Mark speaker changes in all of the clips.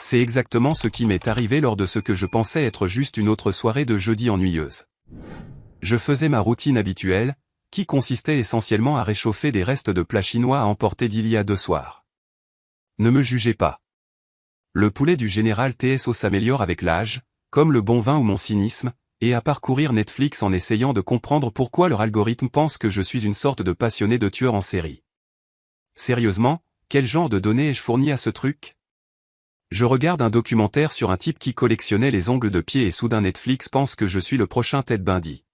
Speaker 1: C'est exactement ce qui m'est arrivé lors de ce que je pensais être juste une autre soirée de jeudi ennuyeuse. Je faisais ma routine habituelle, qui consistait essentiellement à réchauffer des restes de plats chinois à emporter d'il y a 2 soirs. Ne me jugez pas. Le poulet du général TSO s'améliore avec l'âge, comme le bon vin ou mon cynisme, et à parcourir Netflix en essayant de comprendre pourquoi leur algorithme pense que je suis une sorte de passionné de tueur en série. Sérieusement, quel genre de données ai-je fourni à ce truc? Je regarde un documentaire sur un type qui collectionnait les ongles de pied et soudain Netflix pense que je suis le prochain Ted Bundy.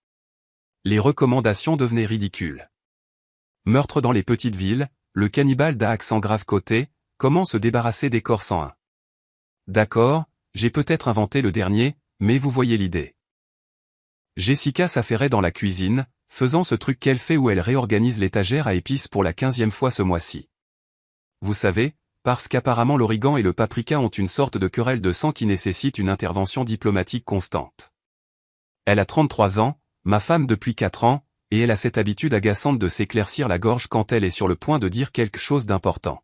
Speaker 1: Les recommandations devenaient ridicules. Meurtre dans les petites villes, le cannibale d'A accent grave côté, comment se débarrasser des corps 101. D'accord, j'ai peut-être inventé le dernier, mais vous voyez l'idée. Jessica s'affairait dans la cuisine, faisant ce truc qu'elle fait où elle réorganise l'étagère à épices pour la 15e fois ce mois-ci. Vous savez, parce qu'apparemment l'origan et le paprika ont une sorte de querelle de sang qui nécessite une intervention diplomatique constante. Elle a 33 ans, ma femme depuis 4 ans, et elle a cette habitude agaçante de s'éclaircir la gorge quand elle est sur le point de dire quelque chose d'important.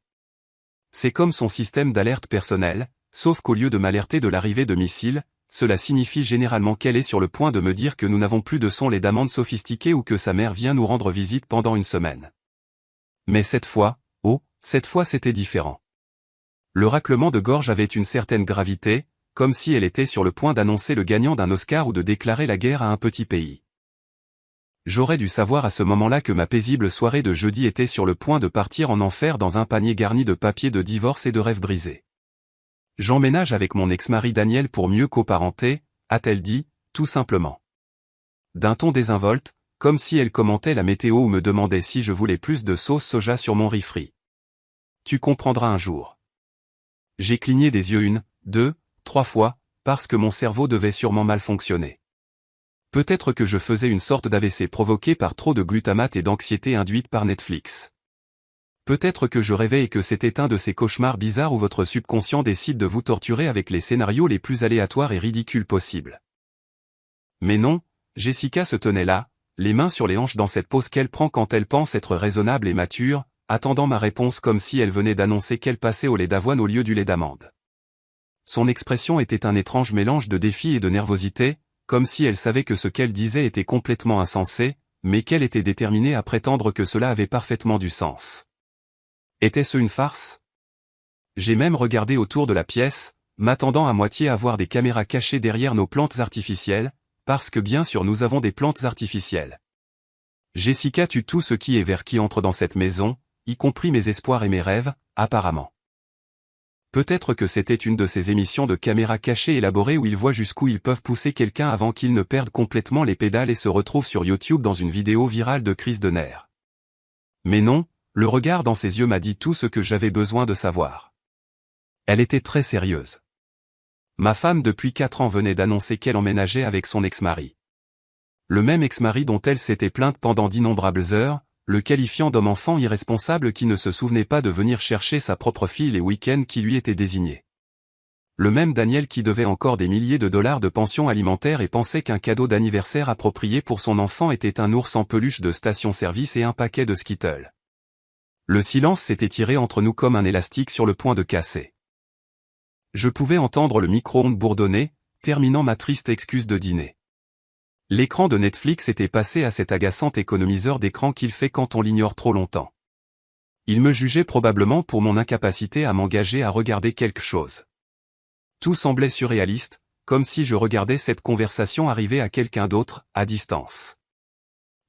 Speaker 1: C'est comme son système d'alerte personnel, sauf qu'au lieu de m'alerter de l'arrivée de missiles, cela signifie généralement qu'elle est sur le point de me dire que nous n'avons plus de son lait d'amande sophistiqué ou que sa mère vient nous rendre visite pendant une semaine. Mais cette fois c'était différent. Le raclement de gorge avait une certaine gravité, comme si elle était sur le point d'annoncer le gagnant d'un Oscar ou de déclarer la guerre à un petit pays. J'aurais dû savoir à ce moment-là que ma paisible soirée de jeudi était sur le point de partir en enfer dans un panier garni de papiers de divorce et de rêves brisés. J'emménage avec mon ex-mari Daniel pour mieux coparenter, a-t-elle dit, tout simplement. D'un ton désinvolte, comme si elle commentait la météo ou me demandait si je voulais plus de sauce soja sur mon riz frit. Tu comprendras un jour. J'ai cligné des yeux 1, 2, 3 fois, parce que mon cerveau devait sûrement mal fonctionner. Peut-être que je faisais une sorte d'AVC provoqué par trop de glutamate et d'anxiété induite par Netflix. Peut-être que je rêvais et que c'était un de ces cauchemars bizarres où votre subconscient décide de vous torturer avec les scénarios les plus aléatoires et ridicules possibles. Mais non, Jessica se tenait là, les mains sur les hanches dans cette pose qu'elle prend quand elle pense être raisonnable et mature, attendant ma réponse comme si elle venait d'annoncer qu'elle passait au lait d'avoine au lieu du lait d'amande. Son expression était un étrange mélange de défi et de nervosité, comme si elle savait que ce qu'elle disait était complètement insensé, mais qu'elle était déterminée à prétendre que cela avait parfaitement du sens. Était-ce une farce? J'ai même regardé autour de la pièce, m'attendant à moitié à voir des caméras cachées derrière nos plantes artificielles, parce que bien sûr nous avons des plantes artificielles. Jessica tue tout ce qui est vert qui entre dans cette maison, y compris mes espoirs et mes rêves, apparemment. Peut-être que c'était une de ces émissions de caméras cachées élaborées où ils voient jusqu'où ils peuvent pousser quelqu'un avant qu'il ne perde complètement les pédales et se retrouve sur YouTube dans une vidéo virale de crise de nerfs. Mais non, le regard dans ses yeux m'a dit tout ce que j'avais besoin de savoir. Elle était très sérieuse. Ma femme depuis 4 ans venait d'annoncer qu'elle emménageait avec son ex-mari. Le même ex-mari dont elle s'était plainte pendant d'innombrables heures, le qualifiant d'homme enfant irresponsable qui ne se souvenait pas de venir chercher sa propre fille les week-ends qui lui étaient désignés. Le même Daniel qui devait encore des milliers de dollars de pension alimentaire et pensait qu'un cadeau d'anniversaire approprié pour son enfant était un ours en peluche de station-service et un paquet de Skittles. Le silence s'était tiré entre nous comme un élastique sur le point de casser. Je pouvais entendre le micro-ondes bourdonner, terminant ma triste excuse de dîner. L'écran de Netflix était passé à cet agaçant économiseur d'écran qu'il fait quand on l'ignore trop longtemps. Il me jugeait probablement pour mon incapacité à m'engager à regarder quelque chose. Tout semblait surréaliste, comme si je regardais cette conversation arriver à quelqu'un d'autre, à distance.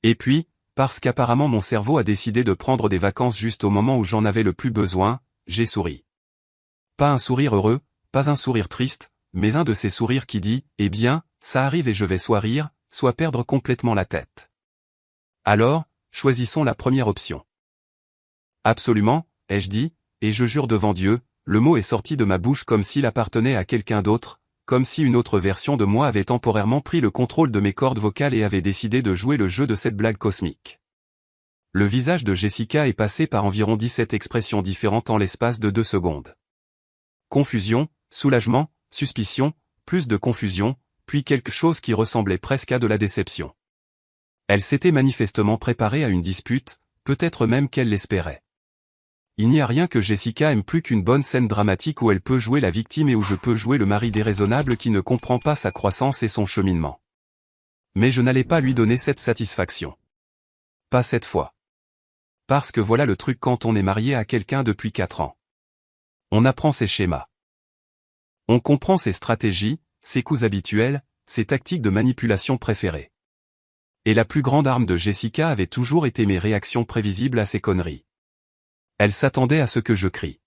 Speaker 1: Et puis, parce qu'apparemment mon cerveau a décidé de prendre des vacances juste au moment où j'en avais le plus besoin, j'ai souri. Pas un sourire heureux, pas un sourire triste, mais un de ces sourires qui dit « Eh bien, ça arrive et je vais soit rire, soit perdre complètement la tête. » Alors, choisissons la première option. Absolument, ai-je dit, et je jure devant Dieu, le mot est sorti de ma bouche comme s'il appartenait à quelqu'un d'autre, comme si une autre version de moi avait temporairement pris le contrôle de mes cordes vocales et avait décidé de jouer le jeu de cette blague cosmique. Le visage de Jessica est passé par environ 17 expressions différentes en l'espace de 2 secondes. Confusion, soulagement, suspicion, plus de confusion, puis quelque chose qui ressemblait presque à de la déception. Elle s'était manifestement préparée à une dispute, peut-être même qu'elle l'espérait. Il n'y a rien que Jessica aime plus qu'une bonne scène dramatique où elle peut jouer la victime et où je peux jouer le mari déraisonnable qui ne comprend pas sa croissance et son cheminement. Mais je n'allais pas lui donner cette satisfaction. Pas cette fois. Parce que voilà le truc quand on est marié à quelqu'un depuis 4 ans. On apprend ses schémas. On comprend ses stratégies, ses coups habituels, ses tactiques de manipulation préférées. Et la plus grande arme de Jessica avait toujours été mes réactions prévisibles à ses conneries. Elle s'attendait à ce que je crie.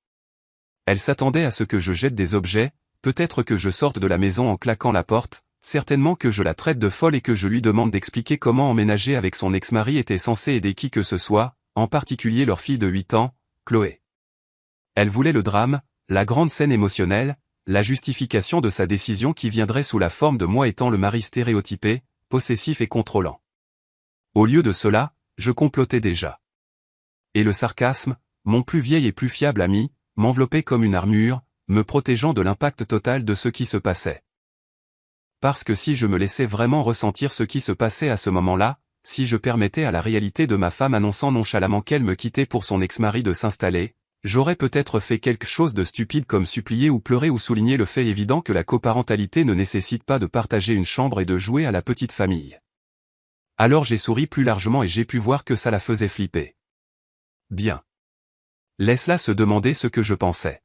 Speaker 1: Elle s'attendait à ce que je jette des objets, peut-être que je sorte de la maison en claquant la porte, certainement que je la traite de folle et que je lui demande d'expliquer comment emménager avec son ex-mari était censé aider qui que ce soit, en particulier leur fille de 8 ans, Chloé. Elle voulait le drame, la grande scène émotionnelle, la justification de sa décision qui viendrait sous la forme de moi étant le mari stéréotypé, possessif et contrôlant. Au lieu de cela, je complotais déjà. Et le sarcasme, mon plus vieil et plus fiable ami, m'enveloppait comme une armure, me protégeant de l'impact total de ce qui se passait. Parce que si je me laissais vraiment ressentir ce qui se passait à ce moment-là, si je permettais à la réalité de ma femme annonçant nonchalamment qu'elle me quittait pour son ex-mari de s'installer, j'aurais peut-être fait quelque chose de stupide comme supplier ou pleurer ou souligner le fait évident que la coparentalité ne nécessite pas de partager une chambre et de jouer à la petite famille. Alors j'ai souri plus largement et j'ai pu voir que ça la faisait flipper. Bien. Laisse-la se demander ce que je pensais.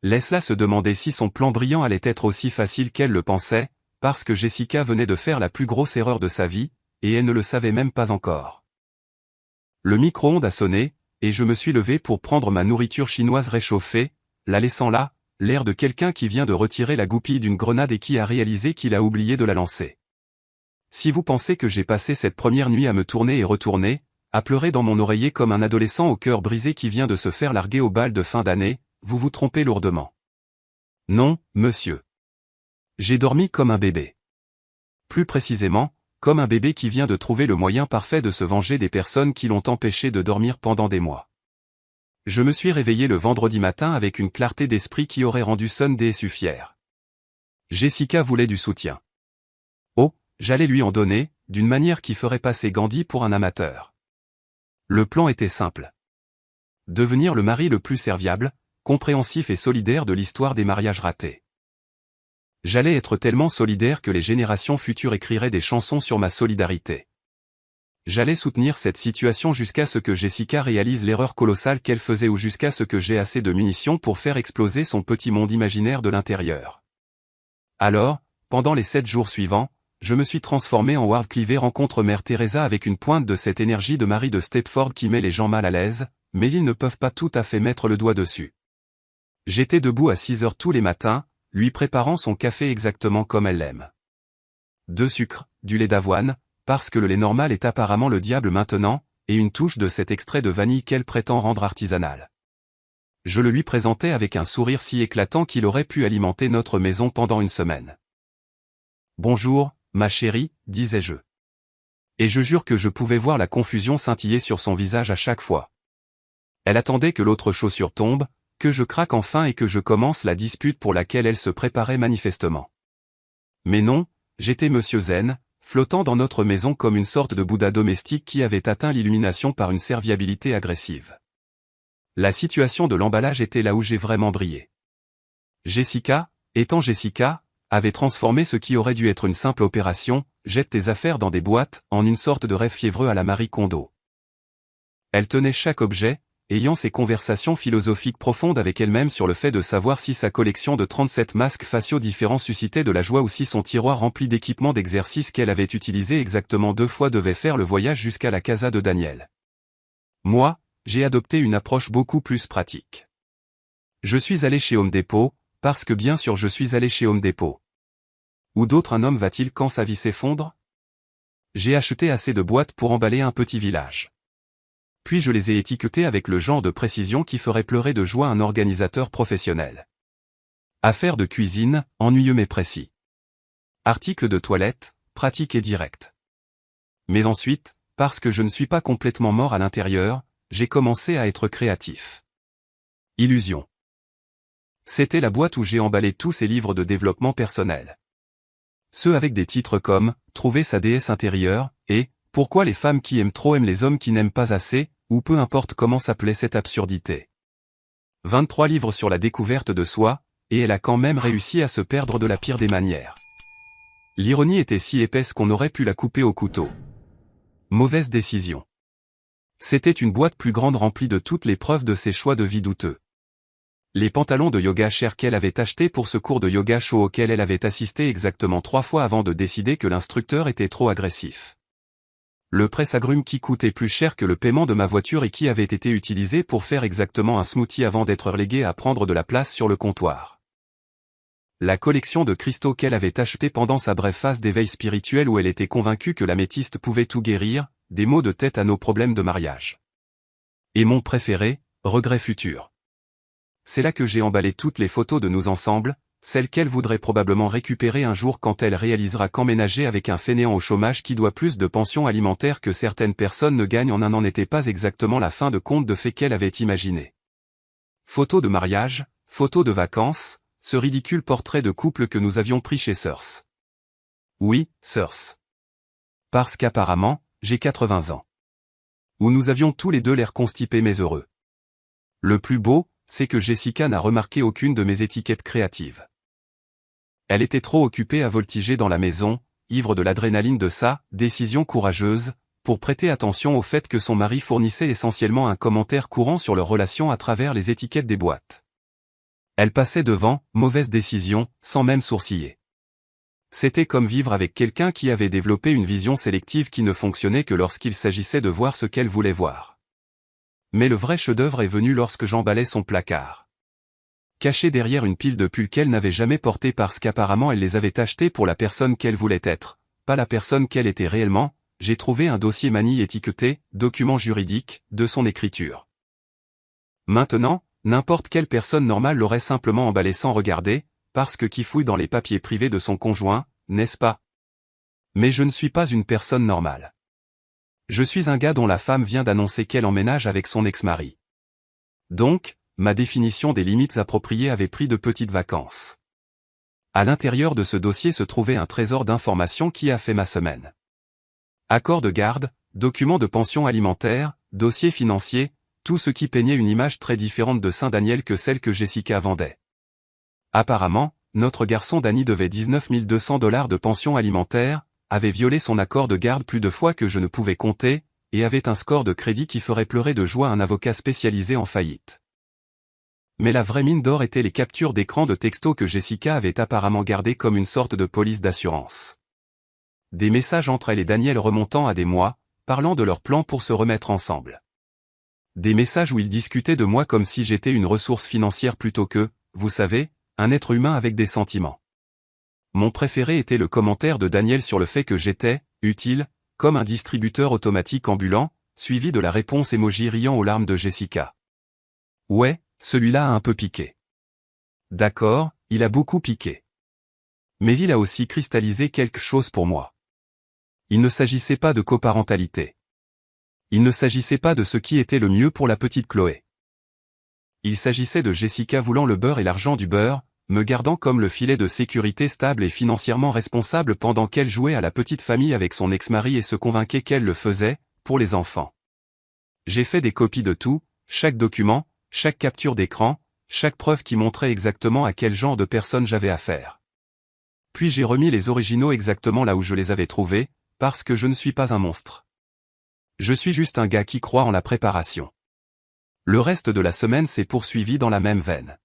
Speaker 1: Laisse-la se demander si son plan brillant allait être aussi facile qu'elle le pensait, parce que Jessica venait de faire la plus grosse erreur de sa vie, et elle ne le savait même pas encore. Le micro-ondes a sonné, et je me suis levé pour prendre ma nourriture chinoise réchauffée, la laissant là, l'air de quelqu'un qui vient de retirer la goupille d'une grenade et qui a réalisé qu'il a oublié de la lancer. Si vous pensez que j'ai passé cette première nuit à me tourner et retourner, à pleurer dans mon oreiller comme un adolescent au cœur brisé qui vient de se faire larguer au bal de fin d'année, vous vous trompez lourdement. Non, monsieur. J'ai dormi comme un bébé. Plus précisément, comme un bébé qui vient de trouver le moyen parfait de se venger des personnes qui l'ont empêché de dormir pendant des mois. Je me suis réveillé le vendredi matin avec une clarté d'esprit qui aurait rendu Sunday fier. Jessica voulait du soutien. Oh, j'allais lui en donner, d'une manière qui ferait passer Gandhi pour un amateur. Le plan était simple. Devenir le mari le plus serviable, compréhensif et solidaire de l'histoire des mariages ratés. J'allais être tellement solidaire que les générations futures écriraient des chansons sur ma solidarité. J'allais soutenir cette situation jusqu'à ce que Jessica réalise l'erreur colossale qu'elle faisait ou jusqu'à ce que j'ai assez de munitions pour faire exploser son petit monde imaginaire de l'intérieur. Alors, pendant les 7 jours suivants, je me suis transformé en Ward Cleaver rencontre Mère Teresa avec une pointe de cette énergie de Marie de Stepford qui met les gens mal à l'aise, mais ils ne peuvent pas tout à fait mettre le doigt dessus. J'étais debout à 6 heures tous les matins, lui préparant son café exactement comme elle l'aime. 2 sucres, du lait d'avoine, parce que le lait normal est apparemment le diable maintenant, et une touche de cet extrait de vanille qu'elle prétend rendre artisanal. Je le lui présentais avec un sourire si éclatant qu'il aurait pu alimenter notre maison pendant une semaine. « Bonjour, ma chérie, disais-je. Et je jure que je pouvais voir la confusion scintiller sur son visage à chaque fois. Elle attendait que l'autre chaussure tombe, que je craque enfin et que je commence la dispute pour laquelle elle se préparait manifestement. Mais non, j'étais Monsieur Zen, flottant dans notre maison comme une sorte de Bouddha domestique qui avait atteint l'illumination par une serviabilité agressive. La situation de l'emballage était là où j'ai vraiment brillé. Jessica, étant Jessica, avait transformé ce qui aurait dû être une simple opération, jette tes affaires dans des boîtes, en une sorte de rêve fiévreux à la Marie Kondo. Elle tenait chaque objet, ayant ses conversations philosophiques profondes avec elle-même sur le fait de savoir si sa collection de 37 masques faciaux différents suscitait de la joie ou si son tiroir rempli d'équipements d'exercice qu'elle avait utilisé exactement 2 fois devait faire le voyage jusqu'à la casa de Daniel. Moi, j'ai adopté une approche beaucoup plus pratique. Je suis allé chez Home Depot, parce que bien sûr je suis allé chez Home Depot. Où d'autre un homme va-t-il quand sa vie s'effondre? J'ai acheté assez de boîtes pour emballer un petit village. Puis je les ai étiquetées avec le genre de précision qui ferait pleurer de joie un organisateur professionnel. Affaires de cuisine, ennuyeux mais précis. Articles de toilette, pratique et direct. Mais ensuite, parce que je ne suis pas complètement mort à l'intérieur, j'ai commencé à être créatif. Illusion. C'était la boîte où j'ai emballé tous ces livres de développement personnel. Ceux avec des titres comme « Trouver sa déesse intérieure » et « Pourquoi les femmes qui aiment trop aiment les hommes qui n'aiment pas assez » ou peu importe comment s'appelait cette absurdité. 23 livres sur la découverte de soi, et elle a quand même réussi à se perdre de la pire des manières. L'ironie était si épaisse qu'on aurait pu la couper au couteau. Mauvaise décision. C'était une boîte plus grande remplie de toutes les preuves de ses choix de vie douteux. Les pantalons de yoga chers qu'elle avait achetés pour ce cours de yoga chaud auquel elle avait assisté exactement 3 fois avant de décider que l'instructeur était trop agressif. Le presse-agrumes qui coûtait plus cher que le paiement de ma voiture et qui avait été utilisé pour faire exactement un smoothie avant d'être relégué à prendre de la place sur le comptoir. La collection de cristaux qu'elle avait achetés pendant sa brève phase d'éveil spirituel où elle était convaincue que l'améthyste pouvait tout guérir, des maux de tête à nos problèmes de mariage. Et mon préféré, regret futur. C'est là que j'ai emballé toutes les photos de nous ensemble, celles qu'elle voudrait probablement récupérer un jour quand elle réalisera qu'emménager avec un fainéant au chômage qui doit plus de pension alimentaire que certaines personnes ne gagnent en un an n'était pas exactement la fin de conte de fées qu'elle avait imaginé. Photos de mariage, photos de vacances, ce ridicule portrait de couple que nous avions pris chez Sears. Oui, Sears. Parce qu'apparemment, j'ai 80 ans. Où nous avions tous les deux l'air constipés mais heureux. Le plus beau, c'est que Jessica n'a remarqué aucune de mes étiquettes créatives. Elle était trop occupée à voltiger dans la maison, ivre de l'adrénaline de sa décision courageuse, pour prêter attention au fait que son mari fournissait essentiellement un commentaire courant sur leur relation à travers les étiquettes des boîtes. Elle passait devant, mauvaise décision, sans même sourciller. C'était comme vivre avec quelqu'un qui avait développé une vision sélective qui ne fonctionnait que lorsqu'il s'agissait de voir ce qu'elle voulait voir. Mais le vrai chef-d'œuvre est venu lorsque j'emballais son placard. Caché derrière une pile de pulls qu'elle n'avait jamais portés parce qu'apparemment elle les avait achetés pour la personne qu'elle voulait être, pas la personne qu'elle était réellement, j'ai trouvé un dossier Manille étiqueté, document juridique, de son écriture. Maintenant, n'importe quelle personne normale l'aurait simplement emballé sans regarder, parce que qui fouille dans les papiers privés de son conjoint, n'est-ce pas? Mais je ne suis pas une personne normale. Je suis un gars dont la femme vient d'annoncer qu'elle emménage avec son ex-mari. Donc, ma définition des limites appropriées avait pris de petites vacances. À l'intérieur de ce dossier se trouvait un trésor d'informations qui a fait ma semaine. Accord de garde, documents de pension alimentaire, dossier financier, tout ce qui peignait une image très différente de Saint-Daniel que celle que Jessica vendait. Apparemment, notre garçon Danny devait 19 200 $ de pension alimentaire, avait violé son accord de garde plus de fois que je ne pouvais compter, et avait un score de crédit qui ferait pleurer de joie un avocat spécialisé en faillite. Mais la vraie mine d'or était les captures d'écran de textos que Jessica avait apparemment gardées comme une sorte de police d'assurance. Des messages entre elle et Daniel remontant à des mois, parlant de leur plan pour se remettre ensemble. Des messages où ils discutaient de moi comme si j'étais une ressource financière plutôt que, vous savez, un être humain avec des sentiments. Mon préféré était le commentaire de Daniel sur le fait que j'étais, utile, comme un distributeur automatique ambulant, suivi de la réponse émoji riant aux larmes de Jessica. Ouais, celui-là a un peu piqué. D'accord, il a beaucoup piqué. Mais il a aussi cristallisé quelque chose pour moi. Il ne s'agissait pas de coparentalité. Il ne s'agissait pas de ce qui était le mieux pour la petite Chloé. Il s'agissait de Jessica voulant le beurre et l'argent du beurre, me gardant comme le filet de sécurité stable et financièrement responsable pendant qu'elle jouait à la petite famille avec son ex-mari et se convainquait qu'elle le faisait, pour les enfants. J'ai fait des copies de tout, chaque document, chaque capture d'écran, chaque preuve qui montrait exactement à quel genre de personne j'avais affaire. Puis j'ai remis les originaux exactement là où je les avais trouvés, parce que je ne suis pas un monstre. Je suis juste un gars qui croit en la préparation. Le reste de la semaine s'est poursuivi dans la même veine.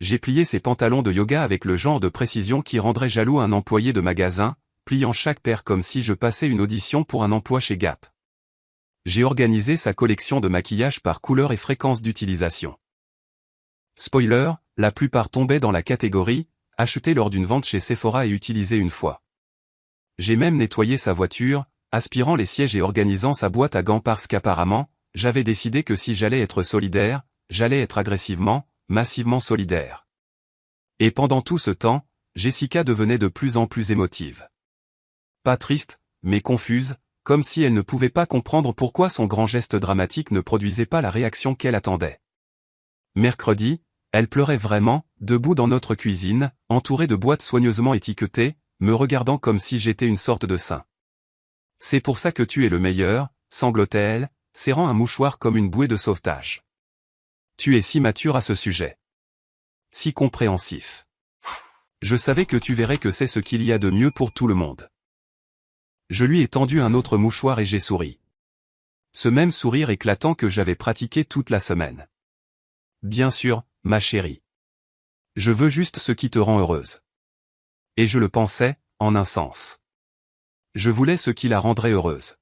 Speaker 1: J'ai plié ces pantalons de yoga avec le genre de précision qui rendrait jaloux un employé de magasin, pliant chaque paire comme si je passais une audition pour un emploi chez Gap. J'ai organisé sa collection de maquillage par couleur et fréquence d'utilisation. Spoiler, la plupart tombaient dans la catégorie « acheté lors d'une vente chez Sephora et utilisé une fois ». J'ai même nettoyé sa voiture, aspirant les sièges et organisant sa boîte à gants parce qu'apparemment, j'avais décidé que si j'allais être solidaire, j'allais être agressivement, massivement solidaire. Et pendant tout ce temps, Jessica devenait de plus en plus émotive. Pas triste, mais confuse, comme si elle ne pouvait pas comprendre pourquoi son grand geste dramatique ne produisait pas la réaction qu'elle attendait. Mercredi, elle pleurait vraiment, debout dans notre cuisine, entourée de boîtes soigneusement étiquetées, me regardant comme si j'étais une sorte de saint. C'est pour ça que tu es le meilleur, sanglotait-elle, serrant un mouchoir comme une bouée de sauvetage. Tu es si mature à ce sujet. Si compréhensif. Je savais que tu verrais que c'est ce qu'il y a de mieux pour tout le monde. Je lui ai tendu un autre mouchoir et j'ai souri. Ce même sourire éclatant que j'avais pratiqué toute la semaine. Bien sûr, ma chérie. Je veux juste ce qui te rend heureuse. Et je le pensais, en un sens. Je voulais ce qui la rendrait heureuse.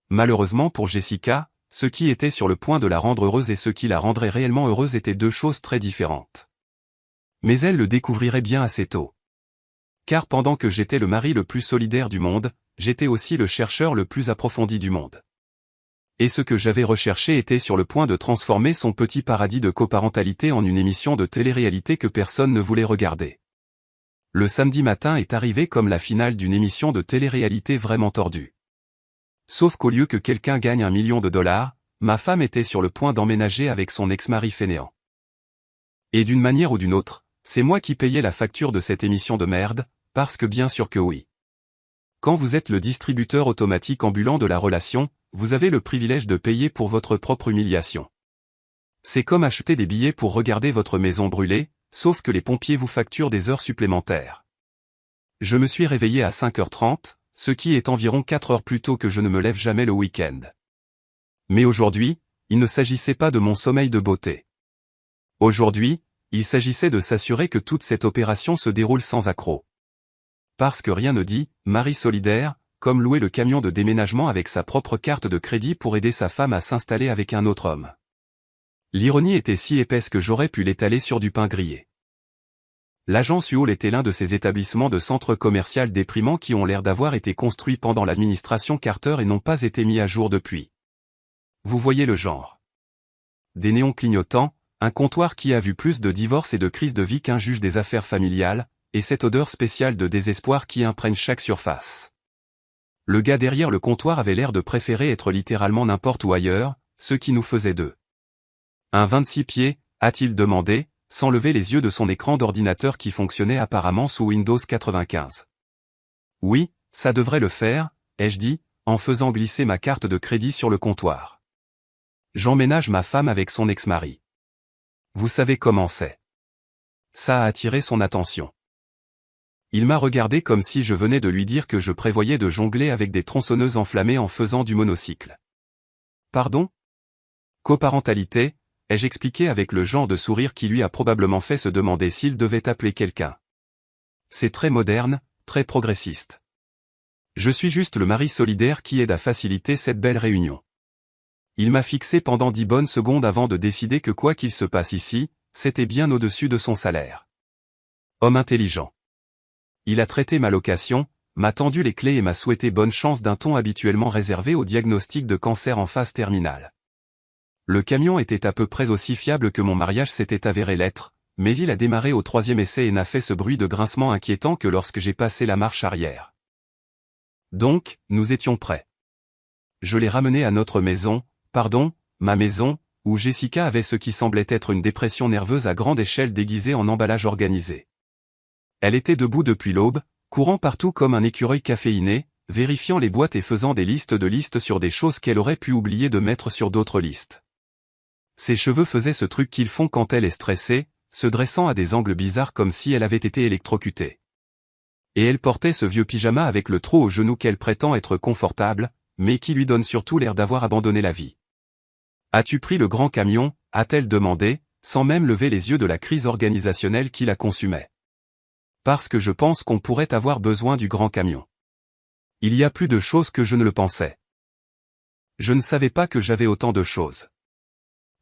Speaker 1: Malheureusement pour Jessica, ce qui était sur le point de la rendre heureuse et ce qui la rendrait réellement heureuse étaient deux choses très différentes. Mais elle le découvrirait bien assez tôt. Car pendant que j'étais le mari le plus solidaire du monde, j'étais aussi le chercheur le plus approfondi du monde. Et ce que j'avais recherché était sur le point de transformer son petit paradis de coparentalité en une émission de télé-réalité que personne ne voulait regarder. Le samedi matin est arrivé comme la finale d'une émission de télé-réalité vraiment tordue. Sauf qu'au lieu que quelqu'un gagne $1 million, ma femme était sur le point d'emménager avec son ex-mari fainéant. Et d'une manière ou d'une autre, c'est moi qui payais la facture de cette émission de merde, parce que bien sûr que oui. Quand vous êtes le distributeur automatique ambulant de la relation, vous avez le privilège de payer pour votre propre humiliation. C'est comme acheter des billets pour regarder votre maison brûler, sauf que les pompiers vous facturent des heures supplémentaires. Je me suis réveillé à 5h30, ce qui est environ 4 heures plus tôt que je ne me lève jamais le week-end. Mais aujourd'hui, il ne s'agissait pas de mon sommeil de beauté. Aujourd'hui, il s'agissait de s'assurer que toute cette opération se déroule sans accroc. Parce que rien ne dit, mari solidaire, comme louer le camion de déménagement avec sa propre carte de crédit pour aider sa femme à s'installer avec un autre homme. L'ironie était si épaisse que j'aurais pu l'étaler sur du pain grillé. L'agence UOL était l'un de ces établissements de centre commercial déprimants qui ont l'air d'avoir été construits pendant l'administration Carter et n'ont pas été mis à jour depuis. Vous voyez le genre. Des néons clignotants, un comptoir qui a vu plus de divorces et de crises de vie qu'un juge des affaires familiales, et cette odeur spéciale de désespoir qui imprègne chaque surface. Le gars derrière le comptoir avait l'air de préférer être littéralement n'importe où ailleurs, ce qui nous faisait deux. Un 26 pieds, a-t-il demandé, sans lever les yeux de son écran d'ordinateur qui fonctionnait apparemment sous Windows 95. Oui, ça devrait le faire, ai-je dit, en faisant glisser ma carte de crédit sur le comptoir. J'emménage ma femme avec son ex-mari. Vous savez comment c'est. Ça a attiré son attention. Il m'a regardé comme si je venais de lui dire que je prévoyais de jongler avec des tronçonneuses enflammées en faisant du monocycle. Pardon ? Coparentalité, ai-je expliqué avec le genre de sourire qui lui a probablement fait se demander s'il devait appeler quelqu'un. C'est très moderne, très progressiste. Je suis juste le mari solidaire qui aide à faciliter cette belle réunion. Il m'a fixé pendant 10 bonnes secondes avant de décider que quoi qu'il se passe ici, c'était bien au-dessus de son salaire. Homme intelligent. Il a traité ma location, m'a tendu les clés et m'a souhaité bonne chance d'un ton habituellement réservé au diagnostic de cancer en phase terminale. Le camion était à peu près aussi fiable que mon mariage s'était avéré l'être, mais il a démarré au 3e essai et n'a fait ce bruit de grincement inquiétant que lorsque j'ai passé la marche arrière. Donc, nous étions prêts. Je l'ai ramené à notre maison, ma maison, où Jessica avait ce qui semblait être une dépression nerveuse à grande échelle déguisée en emballage organisé. Elle était debout depuis l'aube, courant partout comme un écureuil caféiné, vérifiant les boîtes et faisant des listes sur des choses qu'elle aurait pu oublier de mettre sur d'autres listes. Ses cheveux faisaient ce truc qu'ils font quand elle est stressée, se dressant à des angles bizarres comme si elle avait été électrocutée. Et elle portait ce vieux pyjama avec le trou au genou qu'elle prétend être confortable, mais qui lui donne surtout l'air d'avoir abandonné la vie. « As-tu pris le grand camion ?» a-t-elle demandé, sans même lever les yeux de la crise organisationnelle qui la consumait. Parce que je pense qu'on pourrait avoir besoin du grand camion. Il y a plus de choses que je ne le pensais. Je ne savais pas que j'avais autant de choses.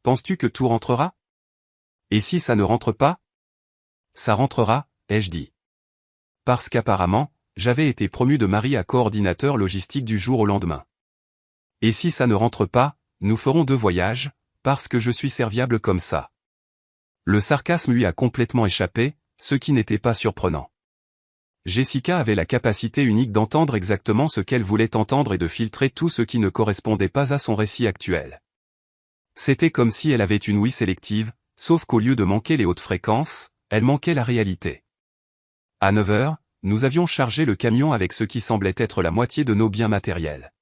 Speaker 1: Penses-tu que tout rentrera? Et si ça ne rentre pas? Ça rentrera, ai-je dit. Parce qu'apparemment, j'avais été promu de mari à coordinateur logistique du jour au lendemain. Et si ça ne rentre pas, nous ferons 2 voyages, parce que je suis serviable comme ça. Le sarcasme lui a complètement échappé, ce qui n'était pas surprenant. Jessica avait la capacité unique d'entendre exactement ce qu'elle voulait entendre et de filtrer tout ce qui ne correspondait pas à son récit actuel. C'était comme si elle avait une ouïe sélective, sauf qu'au lieu de manquer les hautes fréquences, elle manquait la réalité. À 9h, nous avions chargé le camion avec ce qui semblait être la moitié de nos biens matériels.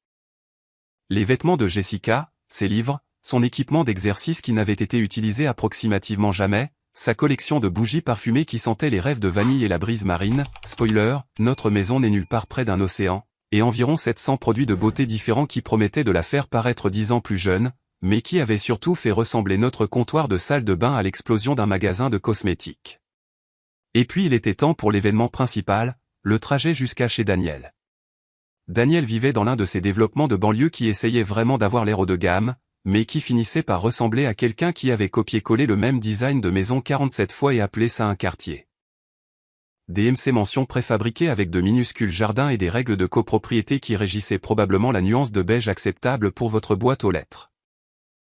Speaker 1: Les vêtements de Jessica, ses livres, son équipement d'exercice qui n'avait été utilisé approximativement jamais, sa collection de bougies parfumées qui sentaient les rêves de vanille et la brise marine, spoiler, notre maison n'est nulle part près d'un océan, et environ 700 produits de beauté différents qui promettaient de la faire paraître 10 ans plus jeune, mais qui avaient surtout fait ressembler notre comptoir de salle de bain à l'explosion d'un magasin de cosmétiques. Et puis il était temps pour l'événement principal, le trajet jusqu'à chez Daniel. Daniel vivait dans l'un de ces développements de banlieue qui essayaient vraiment d'avoir l'air haut de gamme, mais qui finissait par ressembler à quelqu'un qui avait copié-collé le même design de maison 47 fois et appelé ça un quartier. Des MC mentions préfabriquées avec de minuscules jardins et des règles de copropriété qui régissaient probablement la nuance de beige acceptable pour votre boîte aux lettres.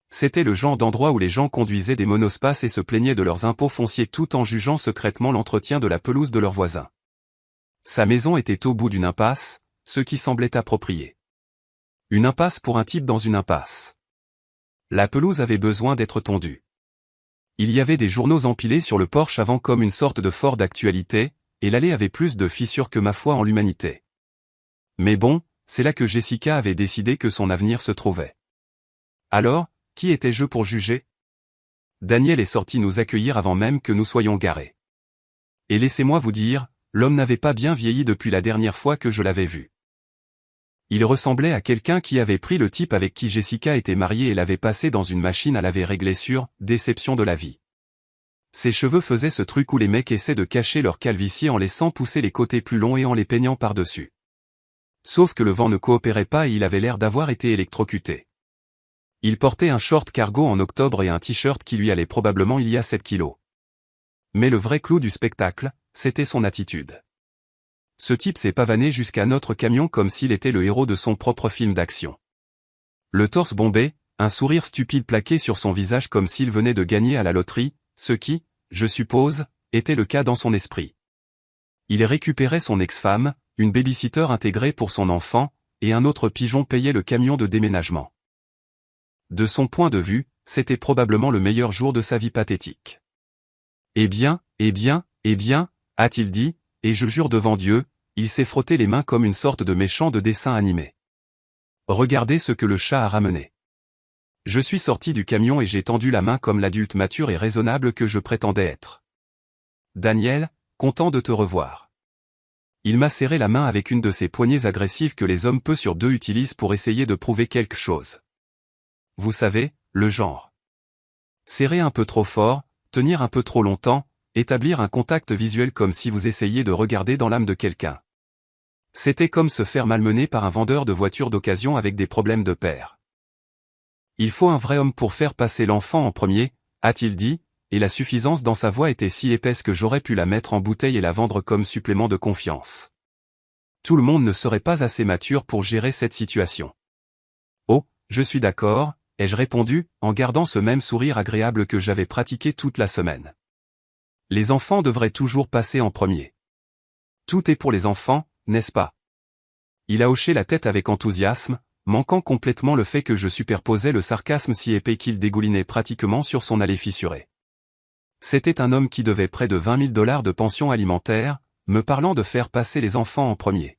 Speaker 1: C'était le genre d'endroit où les gens conduisaient des monospaces et se plaignaient de leurs impôts fonciers tout en jugeant secrètement l'entretien de la pelouse de leurs voisins. Sa maison était au bout d'une impasse, ce qui semblait approprié. Une impasse pour un type dans une impasse. La pelouse avait besoin d'être tondue. Il y avait des journaux empilés sur le porche avant comme une sorte de fort d'actualité, et l'allée avait plus de fissures que ma foi en l'humanité. Mais bon, c'est là que Jessica avait décidé que son avenir se trouvait. Alors, qui étais-je pour juger? Daniel est sorti nous accueillir avant même que nous soyons garés. Et laissez-moi vous dire, l'homme n'avait pas bien vieilli depuis la dernière fois que je l'avais vu. Il ressemblait à quelqu'un qui avait pris le type avec qui Jessica était mariée et l'avait passé dans une machine à laver réglée sur « déception de la vie ». Ses cheveux faisaient ce truc où les mecs essaient de cacher leur calvitie en laissant pousser les côtés plus longs et en les peignant par-dessus. Sauf que le vent ne coopérait pas et il avait l'air d'avoir été électrocuté. Il portait un short cargo en octobre et un t-shirt qui lui allait probablement il y a 7 kilos. Mais le vrai clou du spectacle, c'était son attitude. Ce type s'est pavané jusqu'à notre camion comme s'il était le héros de son propre film d'action. Le torse bombé, un sourire stupide plaqué sur son visage comme s'il venait de gagner à la loterie, ce qui, je suppose, était le cas dans son esprit. Il récupérait son ex-femme, une babysitter intégrée pour son enfant, et un autre pigeon payait le camion de déménagement. De son point de vue, c'était probablement le meilleur jour de sa vie pathétique. Eh bien, a-t-il dit, et je jure devant Dieu, il s'est frotté les mains comme une sorte de méchant de dessin animé. Regardez ce que le chat a ramené. Je suis sorti du camion et j'ai tendu la main comme l'adulte mature et raisonnable que je prétendais être. Daniel, content de te revoir. Il m'a serré la main avec une de ces poignées agressives que les hommes peu sur deux utilisent pour essayer de prouver quelque chose. Vous savez, le genre. Serrer un peu trop fort, tenir un peu trop longtemps, établir un contact visuel comme si vous essayiez de regarder dans l'âme de quelqu'un. C'était comme se faire malmener par un vendeur de voitures d'occasion avec des problèmes de père. Il faut un vrai homme pour faire passer l'enfant en premier, a-t-il dit, et la suffisance dans sa voix était si épaisse que j'aurais pu la mettre en bouteille et la vendre comme supplément de confiance. Tout le monde ne serait pas assez mature pour gérer cette situation. Oh, je suis d'accord, ai-je répondu, en gardant ce même sourire agréable que j'avais pratiqué toute la semaine. Les enfants devraient toujours passer en premier. Tout est pour les enfants, n'est-ce pas? Il a hoché la tête avec enthousiasme, manquant complètement le fait que je superposais le sarcasme si épais qu'il dégoulinait pratiquement sur son allée fissurée. C'était un homme qui devait près de 20 000 $ de pension alimentaire, me parlant de faire passer les enfants en premier.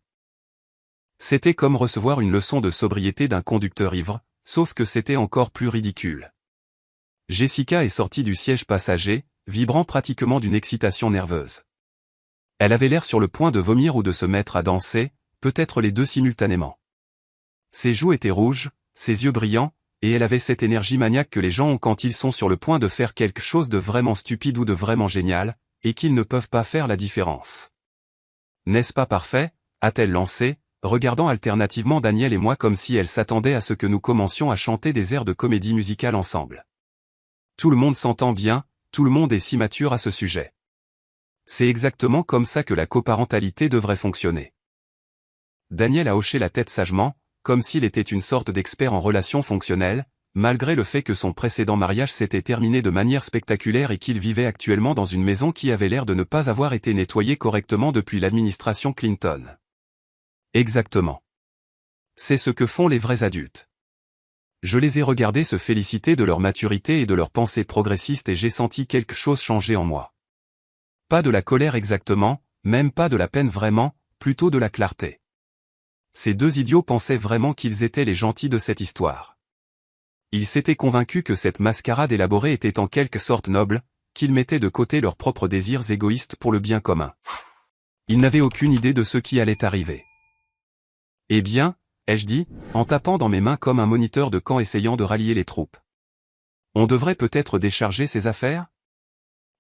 Speaker 1: C'était comme recevoir une leçon de sobriété d'un conducteur ivre, sauf que c'était encore plus ridicule. Jessica est sortie du siège passager, vibrant pratiquement d'une excitation nerveuse. Elle avait l'air sur le point de vomir ou de se mettre à danser, peut-être les deux simultanément. Ses joues étaient rouges, ses yeux brillants, et elle avait cette énergie maniaque que les gens ont quand ils sont sur le point de faire quelque chose de vraiment stupide ou de vraiment génial, et qu'ils ne peuvent pas faire la différence. N'est-ce pas parfait, a-t-elle lancé, regardant alternativement Daniel et moi comme si elle s'attendait à ce que nous commencions à chanter des airs de comédie musicale ensemble. Tout le monde s'entend bien, tout le monde est si mature à ce sujet. C'est exactement comme ça que la coparentalité devrait fonctionner. Daniel a hoché la tête sagement, comme s'il était une sorte d'expert en relations fonctionnelles, malgré le fait que son précédent mariage s'était terminé de manière spectaculaire et qu'il vivait actuellement dans une maison qui avait l'air de ne pas avoir été nettoyée correctement depuis l'administration Clinton. Exactement. C'est ce que font les vrais adultes. Je les ai regardés se féliciter de leur maturité et de leur pensée progressiste et j'ai senti quelque chose changer en moi. Pas de la colère exactement, même pas de la peine vraiment, plutôt de la clarté. Ces deux idiots pensaient vraiment qu'ils étaient les gentils de cette histoire. Ils s'étaient convaincus que cette mascarade élaborée était en quelque sorte noble, qu'ils mettaient de côté leurs propres désirs égoïstes pour le bien commun. Ils n'avaient aucune idée de ce qui allait arriver. Eh bien, ai-je dit, en tapant dans mes mains comme un moniteur de camp essayant de rallier les troupes. On devrait peut-être décharger ces affaires?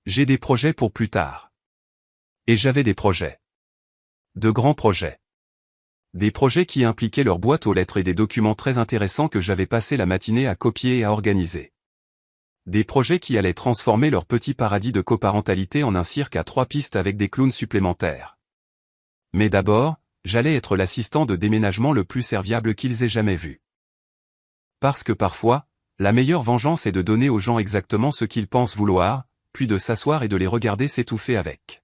Speaker 1: J'ai des projets pour plus tard. Et j'avais des projets. De grands projets. Des projets qui impliquaient leur boîte aux lettres et des documents très intéressants que j'avais passé la matinée à copier et à organiser. Des projets qui allaient transformer leur petit paradis de coparentalité en un cirque à 3 pistes avec des clowns supplémentaires. Mais d'abord, j'allais être l'assistant de déménagement le plus serviable qu'ils aient jamais vu. Parce que parfois, la meilleure vengeance est de donner aux gens exactement ce qu'ils pensent vouloir, puis de s'asseoir et de les regarder s'étouffer avec.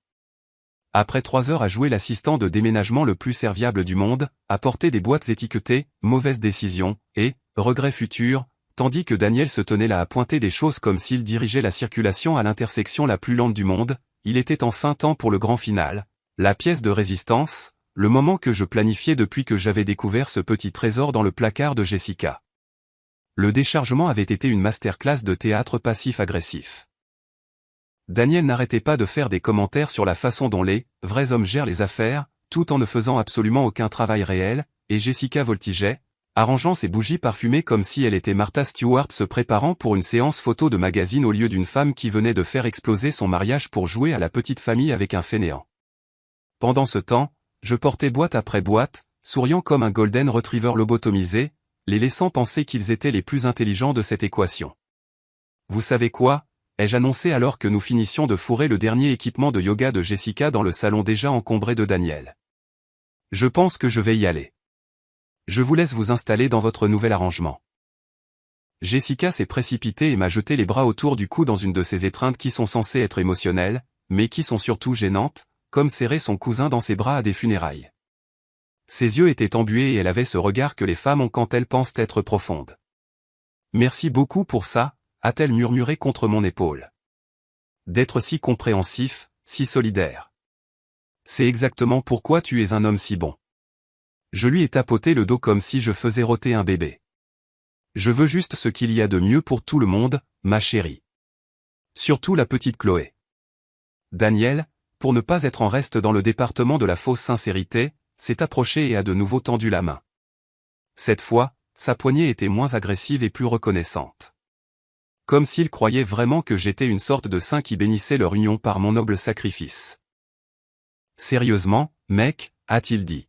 Speaker 1: Après 3 heures à jouer l'assistant de déménagement le plus serviable du monde, à porter des boîtes étiquetées, mauvaise décision, et, regrets futurs, tandis que Daniel se tenait là à pointer des choses comme s'il dirigeait la circulation à l'intersection la plus lente du monde, il était enfin temps pour le grand final, la pièce de résistance, le moment que je planifiais depuis que j'avais découvert ce petit trésor dans le placard de Jessica. Le déchargement avait été une masterclass de théâtre passif-agressif. Daniel n'arrêtait pas de faire des commentaires sur la façon dont les vrais hommes gèrent les affaires, tout en ne faisant absolument aucun travail réel, et Jessica voltigeait, arrangeant ses bougies parfumées comme si elle était Martha Stewart se préparant pour une séance photo de magazine au lieu d'une femme qui venait de faire exploser son mariage pour jouer à la petite famille avec un fainéant. Pendant ce temps, je portais boîte après boîte, souriant comme un golden retriever lobotomisé, les laissant penser qu'ils étaient les plus intelligents de cette équation. Vous savez quoi? Ai-je annoncé alors que nous finissions de fourrer le dernier équipement de yoga de Jessica dans le salon déjà encombré de Daniel. Je pense que je vais y aller. Je vous laisse vous installer dans votre nouvel arrangement. Jessica s'est précipitée et m'a jeté les bras autour du cou dans une de ces étreintes qui sont censées être émotionnelles, mais qui sont surtout gênantes, comme serrer son cousin dans ses bras à des funérailles. Ses yeux étaient embués et elle avait ce regard que les femmes ont quand elles pensent être profondes. Merci beaucoup pour ça, a-t-elle murmuré contre mon épaule. D'être si compréhensif, si solidaire. C'est exactement pourquoi tu es un homme si bon. Je lui ai tapoté le dos comme si je faisais rôter un bébé. Je veux juste ce qu'il y a de mieux pour tout le monde, ma chérie. Surtout la petite Chloé. Daniel, pour ne pas être en reste dans le département de la fausse sincérité, s'est approché et a de nouveau tendu la main. Cette fois, sa poignée était moins agressive et plus reconnaissante. Comme s'il croyait vraiment que j'étais une sorte de saint qui bénissait leur union par mon noble sacrifice. Sérieusement, mec, a-t-il dit.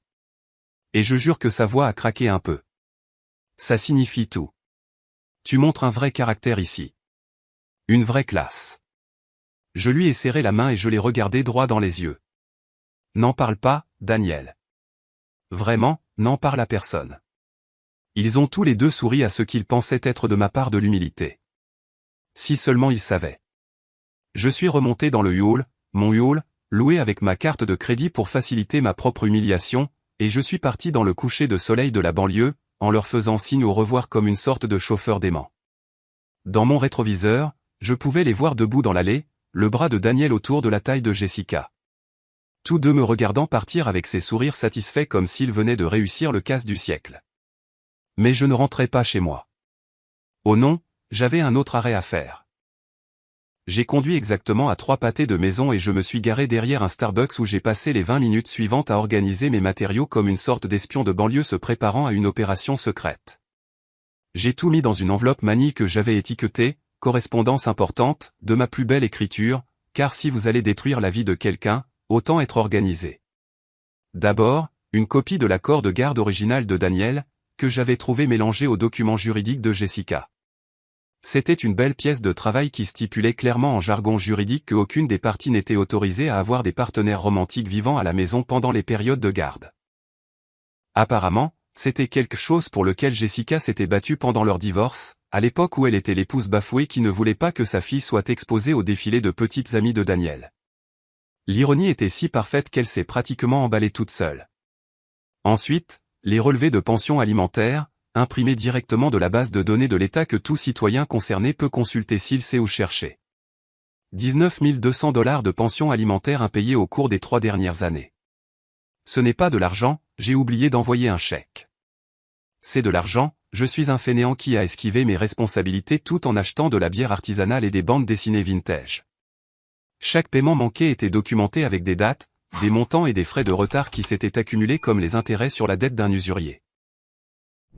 Speaker 1: Et je jure que sa voix a craqué un peu. Ça signifie tout. Tu montres un vrai caractère ici. Une vraie classe. Je lui ai serré la main et je l'ai regardé droit dans les yeux. N'en parle pas, Daniel. Vraiment, n'en parle à personne. Ils ont tous les deux souri à ce qu'ils pensaient être de ma part de l'humilité. Si seulement ils savaient. Je suis remonté dans le yawl, mon yawl, loué avec ma carte de crédit pour faciliter ma propre humiliation, et je suis parti dans le coucher de soleil de la banlieue, en leur faisant signe au revoir comme une sorte de chauffeur dément. Dans mon rétroviseur, je pouvais les voir debout dans l'allée, le bras de Daniel autour de la taille de Jessica. Tous deux me regardant partir avec ces sourires satisfaits comme s'ils venaient de réussir le casse du siècle. Mais je ne rentrais pas chez moi. Oh non, j'avais un autre arrêt à faire. J'ai conduit exactement à 3 pâtés de maison et je me suis garé derrière un Starbucks où j'ai passé les 20 minutes suivantes à organiser mes matériaux comme une sorte d'espion de banlieue se préparant à une opération secrète. J'ai tout mis dans une enveloppe manie que j'avais étiquetée, correspondance importante, de ma plus belle écriture, car si vous allez détruire la vie de quelqu'un, autant être organisé. D'abord, une copie de l'accord de garde original de Daniel, que j'avais trouvé mélangé aux documents juridiques de Jessica. C'était une belle pièce de travail qui stipulait clairement en jargon juridique qu'aucune des parties n'était autorisée à avoir des partenaires romantiques vivant à la maison pendant les périodes de garde. Apparemment, c'était quelque chose pour lequel Jessica s'était battue pendant leur divorce, à l'époque où elle était l'épouse bafouée qui ne voulait pas que sa fille soit exposée au défilé de petites amies de Daniel. L'ironie était si parfaite qu'elle s'est pratiquement emballée toute seule. Ensuite, les relevés de pension alimentaire, imprimés directement de la base de données de l'État que tout citoyen concerné peut consulter s'il sait où chercher. 19 200 $ de pension alimentaire impayée au cours des 3 dernières années. Ce n'est pas de l'argent, j'ai oublié d'envoyer un chèque. C'est de l'argent, je suis un fainéant qui a esquivé mes responsabilités tout en achetant de la bière artisanale et des bandes dessinées vintage. Chaque paiement manqué était documenté avec des dates, des montants et des frais de retard qui s'étaient accumulés comme les intérêts sur la dette d'un usurier.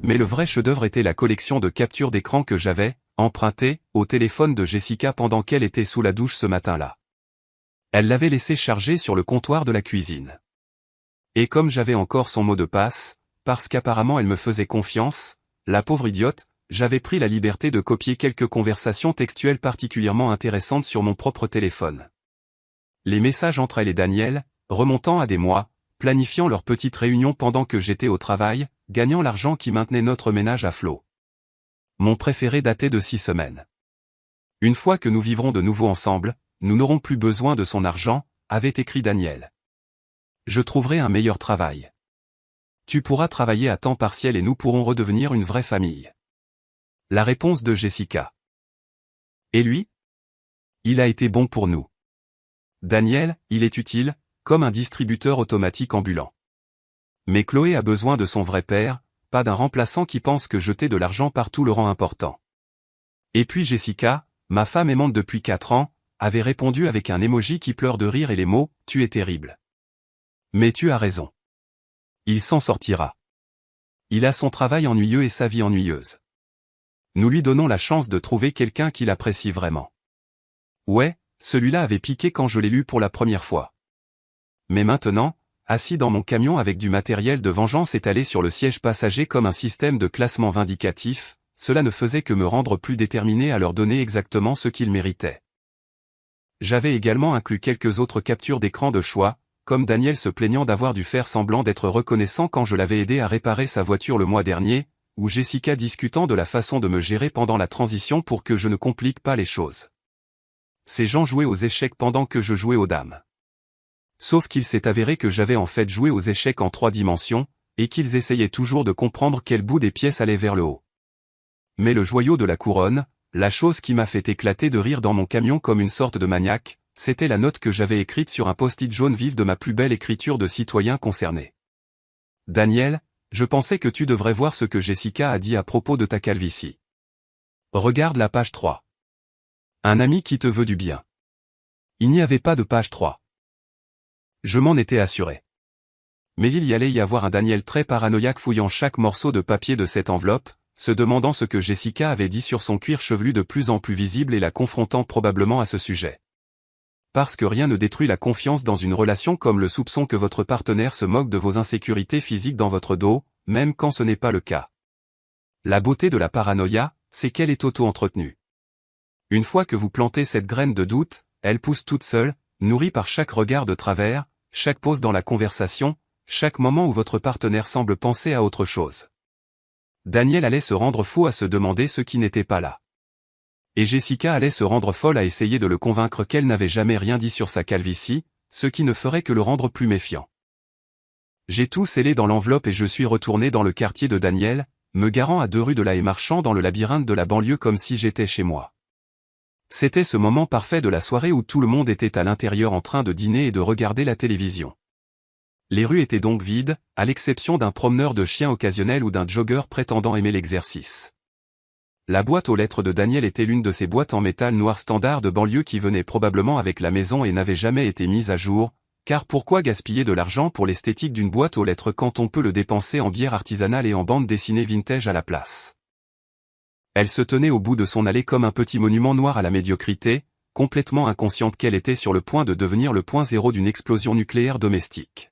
Speaker 1: Mais le vrai chef-d'œuvre était la collection de captures d'écran que j'avais, empruntée, au téléphone de Jessica pendant qu'elle était sous la douche ce matin-là. Elle l'avait laissé charger sur le comptoir de la cuisine. Et comme j'avais encore son mot de passe, parce qu'apparemment elle me faisait confiance, la pauvre idiote, j'avais pris la liberté de copier quelques conversations textuelles particulièrement intéressantes sur mon propre téléphone. Les messages entre elle et Daniel, remontant à des mois, planifiant leur petite réunion pendant que j'étais au travail, gagnant l'argent qui maintenait notre ménage à flot. Mon préféré datait de 6 semaines. Une fois que nous vivrons de nouveau ensemble, nous n'aurons plus besoin de son argent, avait écrit Daniel. Je trouverai un meilleur travail. Tu pourras travailler à temps partiel et nous pourrons redevenir une vraie famille. La réponse de Jessica. Et lui? Il a été bon pour nous. Daniel, il est utile, comme un distributeur automatique ambulant. Mais Chloé a besoin de son vrai père, pas d'un remplaçant qui pense que jeter de l'argent partout le rend important. Et puis Jessica, ma femme aimante depuis 4 ans, avait répondu avec un emoji qui pleure de rire et les mots « Tu es terrible ». Mais tu as raison. Il s'en sortira. Il a son travail ennuyeux et sa vie ennuyeuse. Nous lui donnons la chance de trouver quelqu'un qui l'apprécie vraiment. Ouais, celui-là avait piqué quand je l'ai lu pour la première fois. Mais maintenant, assis dans mon camion avec du matériel de vengeance étalé sur le siège passager comme un système de classement vindicatif, cela ne faisait que me rendre plus déterminé à leur donner exactement ce qu'ils méritaient. J'avais également inclus quelques autres captures d'écran de choix, comme Daniel se plaignant d'avoir dû faire semblant d'être reconnaissant quand je l'avais aidé à réparer sa voiture le mois dernier, ou Jessica discutant de la façon de me gérer pendant la transition pour que je ne complique pas les choses. Ces gens jouaient aux échecs pendant que je jouais aux dames. Sauf qu'il s'est avéré que j'avais en fait joué aux échecs en 3 dimensions, et qu'ils essayaient toujours de comprendre quel bout des pièces allait vers le haut. Mais le joyau de la couronne, la chose qui m'a fait éclater de rire dans mon camion comme une sorte de maniaque, c'était la note que j'avais écrite sur un post-it jaune vif de ma plus belle écriture de citoyen concerné. Daniel, je pensais que tu devrais voir ce que Jessica a dit à propos de ta calvitie. Regarde la page 3. Un ami qui te veut du bien. Il n'y avait pas de page 3. Je m'en étais assuré. Mais il y allait y avoir un Daniel très paranoïaque fouillant chaque morceau de papier de cette enveloppe, se demandant ce que Jessica avait dit sur son cuir chevelu de plus en plus visible et la confrontant probablement à ce sujet. Parce que rien ne détruit la confiance dans une relation comme le soupçon que votre partenaire se moque de vos insécurités physiques dans votre dos, même quand ce n'est pas le cas. La beauté de la paranoïa, c'est qu'elle est auto-entretenue. Une fois que vous plantez cette graine de doute, elle pousse toute seule, nourrie par chaque regard de travers, chaque pause dans la conversation, chaque moment où votre partenaire semble penser à autre chose. Daniel allait se rendre fou à se demander ce qui n'était pas là. Et Jessica allait se rendre folle à essayer de le convaincre qu'elle n'avait jamais rien dit sur sa calvitie, ce qui ne ferait que le rendre plus méfiant. J'ai tout scellé dans l'enveloppe et je suis retourné dans le quartier de Daniel, me garant à 2 rues de là et marchant dans le labyrinthe de la banlieue comme si j'étais chez moi. C'était ce moment parfait de la soirée où tout le monde était à l'intérieur en train de dîner et de regarder la télévision. Les rues étaient donc vides, à l'exception d'un promeneur de chiens occasionnel ou d'un jogger prétendant aimer l'exercice. La boîte aux lettres de Daniel était l'une de ces boîtes en métal noir standard de banlieue qui venaient probablement avec la maison et n'avaient jamais été mises à jour, car pourquoi gaspiller de l'argent pour l'esthétique d'une boîte aux lettres quand on peut le dépenser en bière artisanale et en bande dessinée vintage à la place? Elle se tenait au bout de son allée comme un petit monument noir à la médiocrité, complètement inconsciente qu'elle était sur le point de devenir le point zéro d'une explosion nucléaire domestique.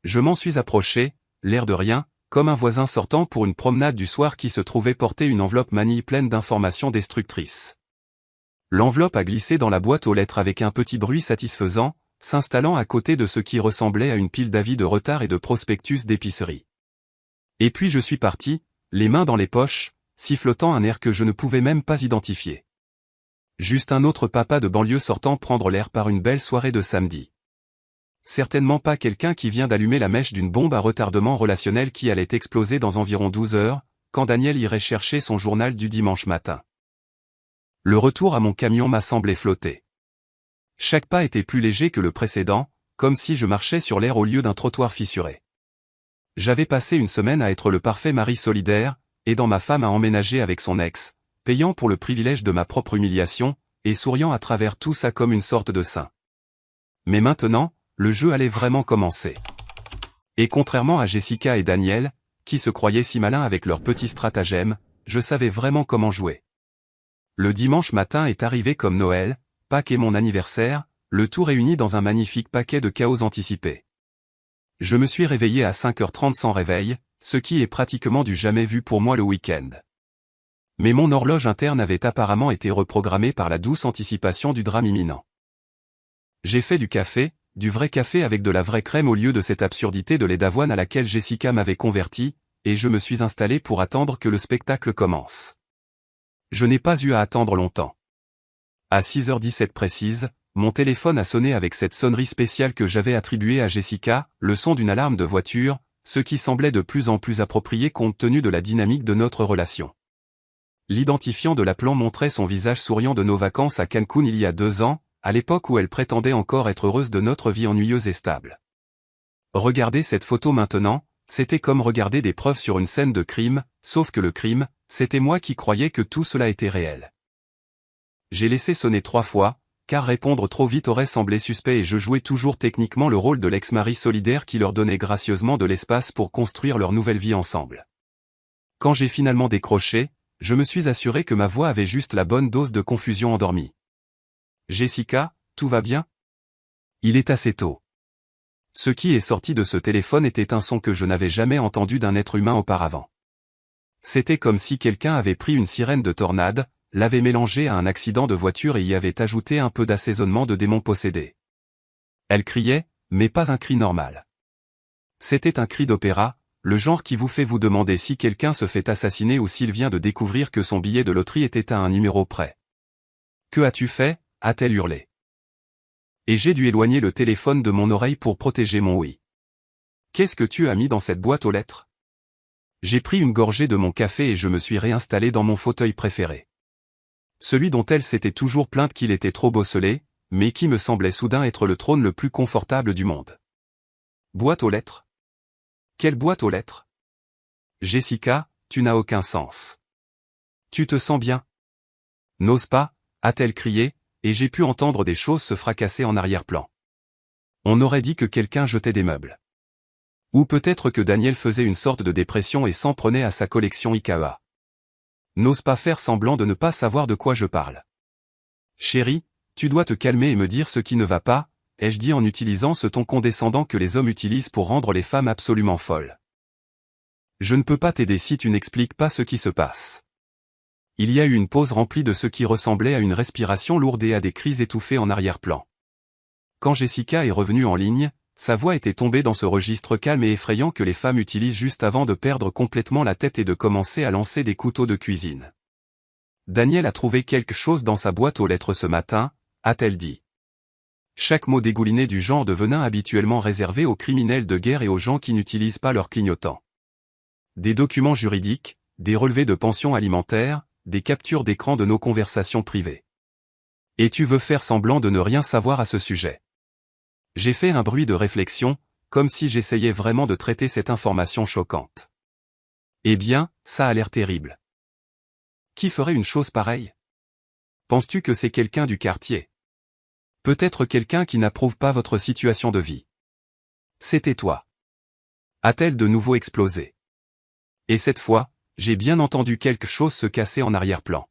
Speaker 1: Je m'en suis approché, l'air de rien, comme un voisin sortant pour une promenade du soir qui se trouvait porter une enveloppe manille pleine d'informations destructrices. L'enveloppe a glissé dans la boîte aux lettres avec un petit bruit satisfaisant, s'installant à côté de ce qui ressemblait à une pile d'avis de retard et de prospectus d'épicerie. Et puis je suis parti, les mains dans les poches, sifflotant un air que je ne pouvais même pas identifier. Juste un autre papa de banlieue sortant prendre l'air par une belle soirée de samedi. Certainement pas quelqu'un qui vient d'allumer la mèche d'une bombe à retardement relationnel qui allait exploser dans environ 12 heures, quand Daniel irait chercher son journal du dimanche matin. Le retour à mon camion m'a semblé flotter. Chaque pas était plus léger que le précédent, comme si je marchais sur l'air au lieu d'un trottoir fissuré. J'avais passé une semaine à être le parfait mari solidaire, aidant ma femme à emménager avec son ex, payant pour le privilège de ma propre humiliation, et souriant à travers tout ça comme une sorte de saint. Mais maintenant, le jeu allait vraiment commencer. Et contrairement à Jessica et Daniel, qui se croyaient si malins avec leurs petits stratagèmes, je savais vraiment comment jouer. Le dimanche matin est arrivé comme Noël, Pâques et mon anniversaire, le tout réuni dans un magnifique paquet de chaos anticipé. Je me suis réveillé à 5h30 sans réveil, ce qui est pratiquement du jamais vu pour moi le week-end. Mais mon horloge interne avait apparemment été reprogrammée par la douce anticipation du drame imminent. J'ai fait du café, du vrai café avec de la vraie crème au lieu de cette absurdité de lait d'avoine à laquelle Jessica m'avait converti, et je me suis installé pour attendre que le spectacle commence. Je n'ai pas eu à attendre longtemps. À 6h17 précise, mon téléphone a sonné avec cette sonnerie spéciale que j'avais attribuée à Jessica, le son d'une alarme de voiture, ce qui semblait de plus en plus approprié compte tenu de la dynamique de notre relation. L'identifiant de l'appelant montrait son visage souriant de nos vacances à Cancun il y a 2 ans, à l'époque où elle prétendait encore être heureuse de notre vie ennuyeuse et stable. Regarder cette photo maintenant, c'était comme regarder des preuves sur une scène de crime, sauf que le crime, c'était moi qui croyais que tout cela était réel. J'ai laissé sonner 3 fois, car répondre trop vite aurait semblé suspect et je jouais toujours techniquement le rôle de l'ex-mari solidaire qui leur donnait gracieusement de l'espace pour construire leur nouvelle vie ensemble. Quand j'ai finalement décroché, je me suis assuré que ma voix avait juste la bonne dose de confusion endormie. Jessica, tout va bien? Il est assez tôt. Ce qui est sorti de ce téléphone était un son que je n'avais jamais entendu d'un être humain auparavant. C'était comme si quelqu'un avait pris une sirène de tornade, l'avait mélangée à un accident de voiture et y avait ajouté un peu d'assaisonnement de démons possédés. Elle criait, mais pas un cri normal. C'était un cri d'opéra, le genre qui vous fait vous demander si quelqu'un se fait assassiner ou s'il vient de découvrir que son billet de loterie était à un numéro près. « Que as-tu fait » a-t-elle hurlé. Et j'ai dû éloigner le téléphone de mon oreille pour protéger mon oui. « Qu'est-ce que tu as mis dans cette boîte aux lettres ?» J'ai pris une gorgée de mon café et je me suis réinstallé dans mon fauteuil préféré. Celui dont elle s'était toujours plainte qu'il était trop bosselé, mais qui me semblait soudain être le trône le plus confortable du monde. Boîte aux lettres? Quelle boîte aux lettres? Jessica, tu n'as aucun sens. Tu te sens bien? N'ose pas, a-t-elle crié, et j'ai pu entendre des choses se fracasser en arrière-plan. On aurait dit que quelqu'un jetait des meubles. Ou peut-être que Daniel faisait une sorte de dépression et s'en prenait à sa collection IKEA. N'ose pas faire semblant de ne pas savoir de quoi je parle. Chérie, tu dois te calmer et me dire ce qui ne va pas, ai-je dit en utilisant ce ton condescendant que les hommes utilisent pour rendre les femmes absolument folles. Je ne peux pas t'aider si tu n'expliques pas ce qui se passe. Il y a eu une pause remplie de ce qui ressemblait à une respiration lourde et à des cris étouffés en arrière-plan. Quand Jessica est revenue en ligne, sa voix était tombée dans ce registre calme et effrayant que les femmes utilisent juste avant de perdre complètement la tête et de commencer à lancer des couteaux de cuisine. Daniel a trouvé quelque chose dans sa boîte aux lettres ce matin, a-t-elle dit. Chaque mot dégouliné du genre de venin habituellement réservé aux criminels de guerre et aux gens qui n'utilisent pas leur clignotant. Des documents juridiques, des relevés de pensions alimentaires, des captures d'écran de nos conversations privées. Et tu veux faire semblant de ne rien savoir à ce sujet. J'ai fait un bruit de réflexion, comme si j'essayais vraiment de traiter cette information choquante. Eh bien, ça a l'air terrible. Qui ferait une chose pareille? Penses-tu que c'est quelqu'un du quartier? Peut-être quelqu'un qui n'approuve pas votre situation de vie. C'était toi. A-t-elle de nouveau explosé? Et cette fois, j'ai bien entendu quelque chose se casser en arrière-plan.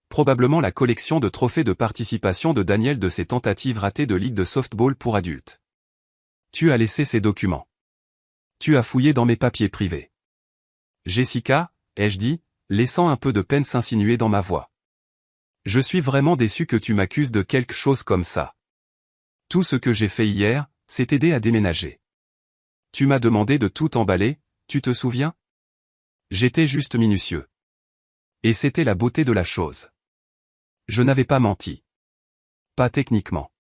Speaker 1: Probablement la collection de trophées de participation de Daniel de ses tentatives ratées de ligue de softball pour adultes. Tu as laissé ces documents. Tu as fouillé dans mes papiers privés. Jessica, ai-je dit, laissant un peu de peine s'insinuer dans ma voix. Je suis vraiment déçu que tu m'accuses de quelque chose comme ça. Tout ce que j'ai fait hier, c'est t'aider à déménager. Tu m'as demandé de tout emballer, tu te souviens? J'étais juste minutieux. Et c'était la beauté de la chose. Je n'avais pas menti. Pas techniquement.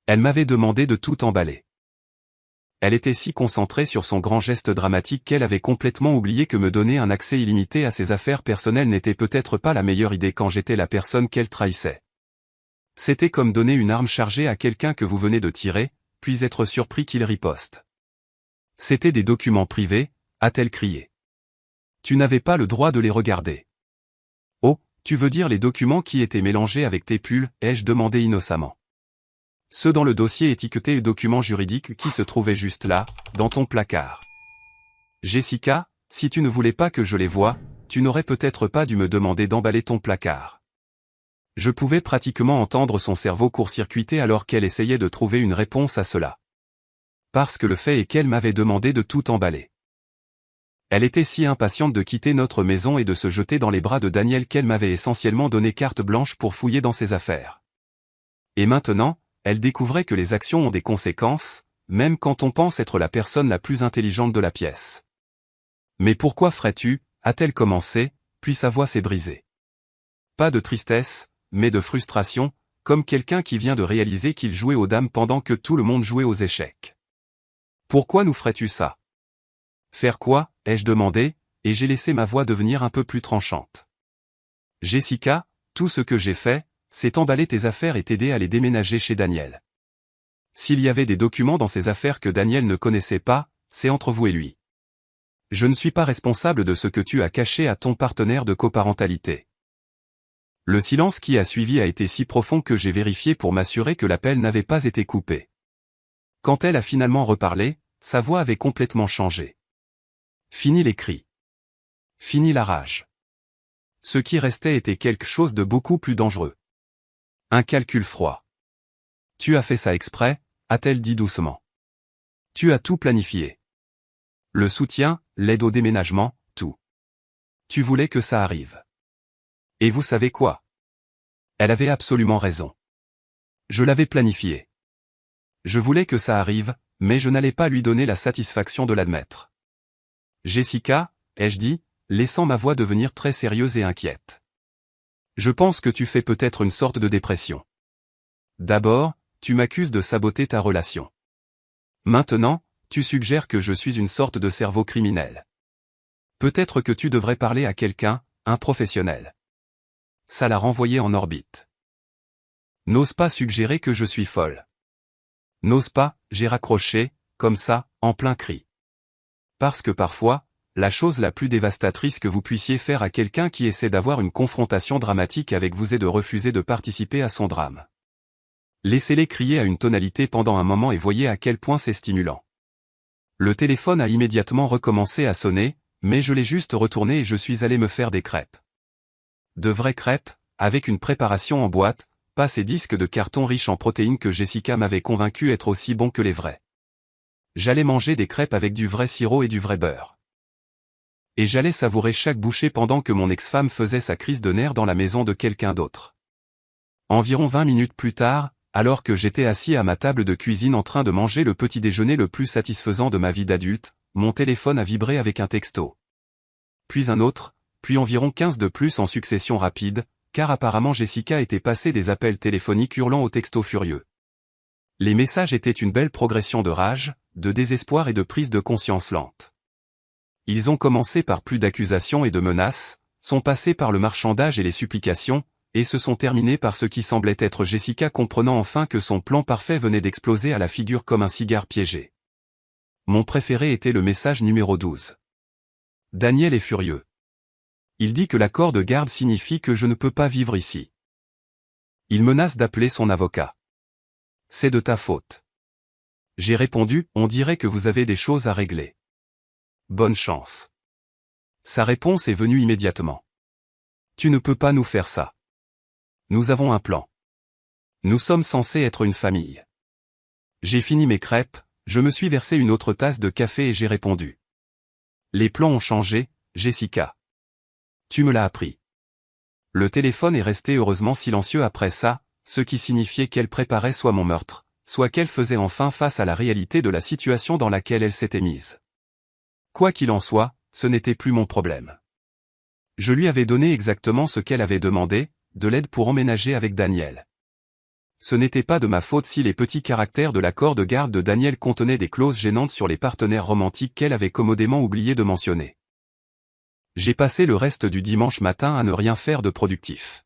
Speaker 1: Elle m'avait demandé de tout emballer. Elle était si concentrée sur son grand geste dramatique qu'elle avait complètement oublié que me donner un accès illimité à ses affaires personnelles n'était peut-être pas la meilleure idée quand j'étais la personne qu'elle trahissait. C'était comme donner une arme chargée à quelqu'un que vous venez de tirer, puis être surpris qu'il riposte. C'était des documents privés, a-t-elle crié. Tu n'avais pas le droit de les regarder. Oh, tu veux dire les documents qui étaient mélangés avec tes pulls, ai-je demandé innocemment. Ceux dans le dossier étiqueté documents juridiques qui se trouvaient juste là, dans ton placard. Jessica, si tu ne voulais pas que je les voie, tu n'aurais peut-être pas dû me demander d'emballer ton placard. Je pouvais pratiquement entendre son cerveau court-circuiter alors qu'elle essayait de trouver une réponse à cela. Parce que le fait est qu'elle m'avait demandé de tout emballer. Elle était si impatiente de quitter notre maison et de se jeter dans les bras de Daniel qu'elle m'avait essentiellement donné carte blanche pour fouiller dans ses affaires. Et maintenant, elle découvrait que les actions ont des conséquences, même quand on pense être la personne la plus intelligente de la pièce. Mais pourquoi ferais-tu, a-t-elle commencé, puis sa voix s'est brisée. Pas de tristesse, mais de frustration, comme quelqu'un qui vient de réaliser qu'il jouait aux dames pendant que tout le monde jouait aux échecs. Pourquoi nous ferais-tu ça? Faire quoi, ai-je demandé, et j'ai laissé ma voix devenir un peu plus tranchante. Jessica, tout ce que j'ai fait, c'est emballer tes affaires et t'aider à les déménager chez Daniel. S'il y avait des documents dans ces affaires que Daniel ne connaissait pas, c'est entre vous et lui. Je ne suis pas responsable de ce que tu as caché à ton partenaire de coparentalité. Le silence qui a suivi a été si profond que j'ai vérifié pour m'assurer que l'appel n'avait pas été coupé. Quand elle a finalement reparlé, sa voix avait complètement changé. Fini les cris. Fini la rage. Ce qui restait était quelque chose de beaucoup plus dangereux. Un calcul froid. Tu as fait ça exprès, a-t-elle dit doucement. Tu as tout planifié. Le soutien, l'aide au déménagement, tout. Tu voulais que ça arrive. Et vous savez quoi? Elle avait absolument raison. Je l'avais planifié. Je voulais que ça arrive, mais je n'allais pas lui donner la satisfaction de l'admettre. Jessica, ai-je dit, laissant ma voix devenir très sérieuse et inquiète. Je pense que tu fais peut-être une sorte de dépression. D'abord, tu m'accuses de saboter ta relation. Maintenant, tu suggères que je suis une sorte de cerveau criminel. Peut-être que tu devrais parler à quelqu'un, un professionnel. Ça l'a renvoyé en orbite. N'ose pas suggérer que je suis folle. N'ose pas, j'ai raccroché, comme ça, en plein cri. Parce que parfois, la chose la plus dévastatrice que vous puissiez faire à quelqu'un qui essaie d'avoir une confrontation dramatique avec vous est de refuser de participer à son drame. Laissez-les crier à une tonalité pendant un moment et voyez à quel point c'est stimulant. Le téléphone a immédiatement recommencé à sonner, mais je l'ai juste retourné et je suis allé me faire des crêpes. De vraies crêpes, avec une préparation en boîte, pas ces disques de carton riches en protéines que Jessica m'avait convaincu être aussi bons que les vrais. J'allais manger des crêpes avec du vrai sirop et du vrai beurre. Et j'allais savourer chaque bouchée pendant que mon ex-femme faisait sa crise de nerfs dans la maison de quelqu'un d'autre. Environ 20 minutes plus tard, alors que j'étais assis à ma table de cuisine en train de manger le petit déjeuner le plus satisfaisant de ma vie d'adulte, mon téléphone a vibré avec un texto. Puis un autre, puis environ 15 de plus en succession rapide, car apparemment Jessica était passée des appels téléphoniques hurlant au texto furieux. Les messages étaient une belle progression de rage, de désespoir et de prise de conscience lente. Ils ont commencé par plus d'accusations et de menaces, sont passés par le marchandage et les supplications, et se sont terminés par ce qui semblait être Jessica comprenant enfin que son plan parfait venait d'exploser à la figure comme un cigare piégé. Mon préféré était le message numéro 12. Daniel est furieux. Il dit que l'accord de garde signifie que je ne peux pas vivre ici. Il menace d'appeler son avocat. C'est de ta faute. J'ai répondu, on dirait que vous avez des choses à régler. Bonne chance. Sa réponse est venue immédiatement. Tu ne peux pas nous faire ça. Nous avons un plan. Nous sommes censés être une famille. J'ai fini mes crêpes, je me suis versé une autre tasse de café et j'ai répondu. Les plans ont changé, Jessica. Tu me l'as appris. Le téléphone est resté heureusement silencieux après ça, ce qui signifiait qu'elle préparait soit mon meurtre, soit qu'elle faisait enfin face à la réalité de la situation dans laquelle elle s'était mise. Quoi qu'il en soit, ce n'était plus mon problème. Je lui avais donné exactement ce qu'elle avait demandé, de l'aide pour emménager avec Daniel. Ce n'était pas de ma faute si les petits caractères de l'accord de garde de Daniel contenaient des clauses gênantes sur les partenaires romantiques qu'elle avait commodément oublié de mentionner. J'ai passé le reste du dimanche matin à ne rien faire de productif.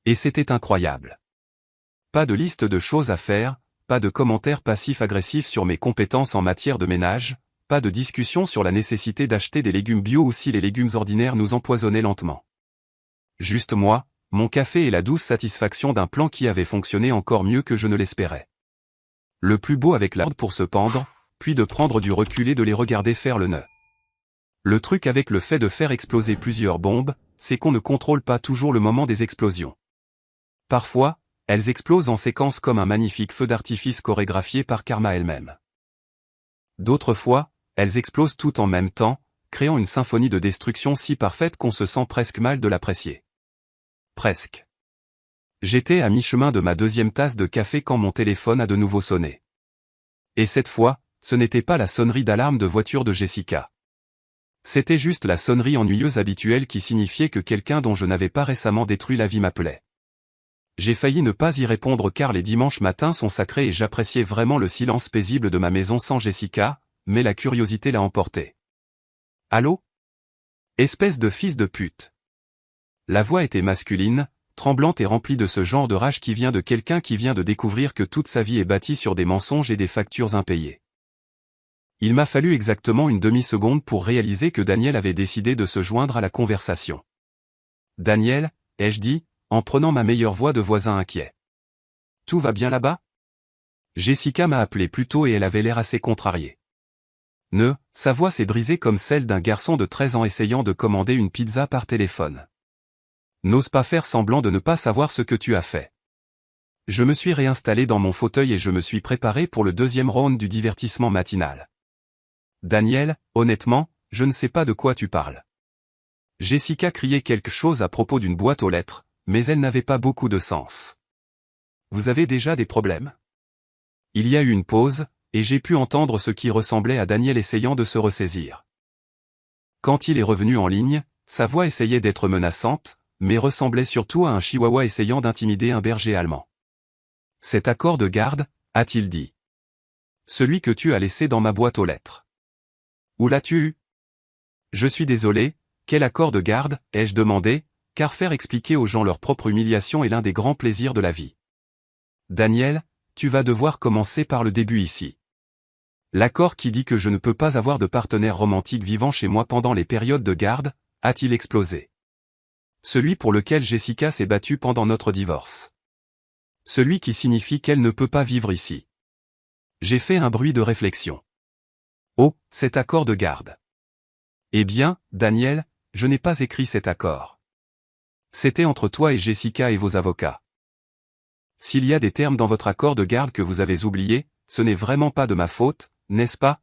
Speaker 1: Et c'était incroyable. Pas de liste de choses à faire, pas de commentaires passifs-agressifs sur mes compétences en matière de ménage, pas de discussion sur la nécessité d'acheter des légumes bio ou si les légumes ordinaires nous empoisonnaient lentement. Juste moi, mon café et la douce satisfaction d'un plan qui avait fonctionné encore mieux que je ne l'espérais. Le plus beau avec la corde pour se pendre, puis de prendre du recul et de les regarder faire le nœud. Le truc avec le fait de faire exploser plusieurs bombes, c'est qu'on ne contrôle pas toujours le moment des explosions. Parfois, elles explosent en séquence comme un magnifique feu d'artifice chorégraphié par Karma elle-même. D'autres fois, elles explosent toutes en même temps, créant une symphonie de destruction si parfaite qu'on se sent presque mal de l'apprécier. Presque. J'étais à mi-chemin de ma deuxième tasse de café quand mon téléphone a de nouveau sonné. Et cette fois, ce n'était pas la sonnerie d'alarme de voiture de Jessica. C'était juste la sonnerie ennuyeuse habituelle qui signifiait que quelqu'un dont je n'avais pas récemment détruit la vie m'appelait. J'ai failli ne pas y répondre car les dimanches matins sont sacrés et j'appréciais vraiment le silence paisible de ma maison sans Jessica, mais la curiosité l'a emporté. Allô ? Espèce de fils de pute. La voix était masculine, tremblante et remplie de ce genre de rage qui vient de quelqu'un qui vient de découvrir que toute sa vie est bâtie sur des mensonges et des factures impayées. Il m'a fallu exactement une demi-seconde pour réaliser que Daniel avait décidé de se joindre à la conversation. Daniel, ai-je dit, en prenant ma meilleure voix de voisin inquiet. Tout va bien là-bas ? Jessica m'a appelé plus tôt et elle avait l'air assez contrariée. Sa voix s'est brisée comme celle d'un garçon de 13 ans essayant de commander une pizza par téléphone. N'ose pas faire semblant de ne pas savoir ce que tu as fait. Je me suis réinstallé dans mon fauteuil et je me suis préparé pour le deuxième round du divertissement matinal. Daniel, honnêtement, je ne sais pas de quoi tu parles. Jessica criait quelque chose à propos d'une boîte aux lettres, mais elle n'avait pas beaucoup de sens. Vous avez déjà des problèmes ? Il y a eu une pause, et j'ai pu entendre ce qui ressemblait à Daniel essayant de se ressaisir. Quand il est revenu en ligne, sa voix essayait d'être menaçante, mais ressemblait surtout à un chihuahua essayant d'intimider un berger allemand. Cet accord de garde, a-t-il dit. Celui que tu as laissé dans ma boîte aux lettres. Où l'as-tu eu ? Je suis désolé, quel accord de garde, ai-je demandé, car faire expliquer aux gens leur propre humiliation est l'un des grands plaisirs de la vie. Daniel, tu vas devoir commencer par le début ici. L'accord qui dit que je ne peux pas avoir de partenaire romantique vivant chez moi pendant les périodes de garde, a-t-il explosé ? Celui pour lequel Jessica s'est battue pendant notre divorce. Celui qui signifie qu'elle ne peut pas vivre ici. J'ai fait un bruit de réflexion. Oh, cet accord de garde. Eh bien, Daniel, je n'ai pas écrit cet accord. C'était entre toi et Jessica et vos avocats. S'il y a des termes dans votre accord de garde que vous avez oubliés, ce n'est vraiment pas de ma faute, n'est-ce pas ?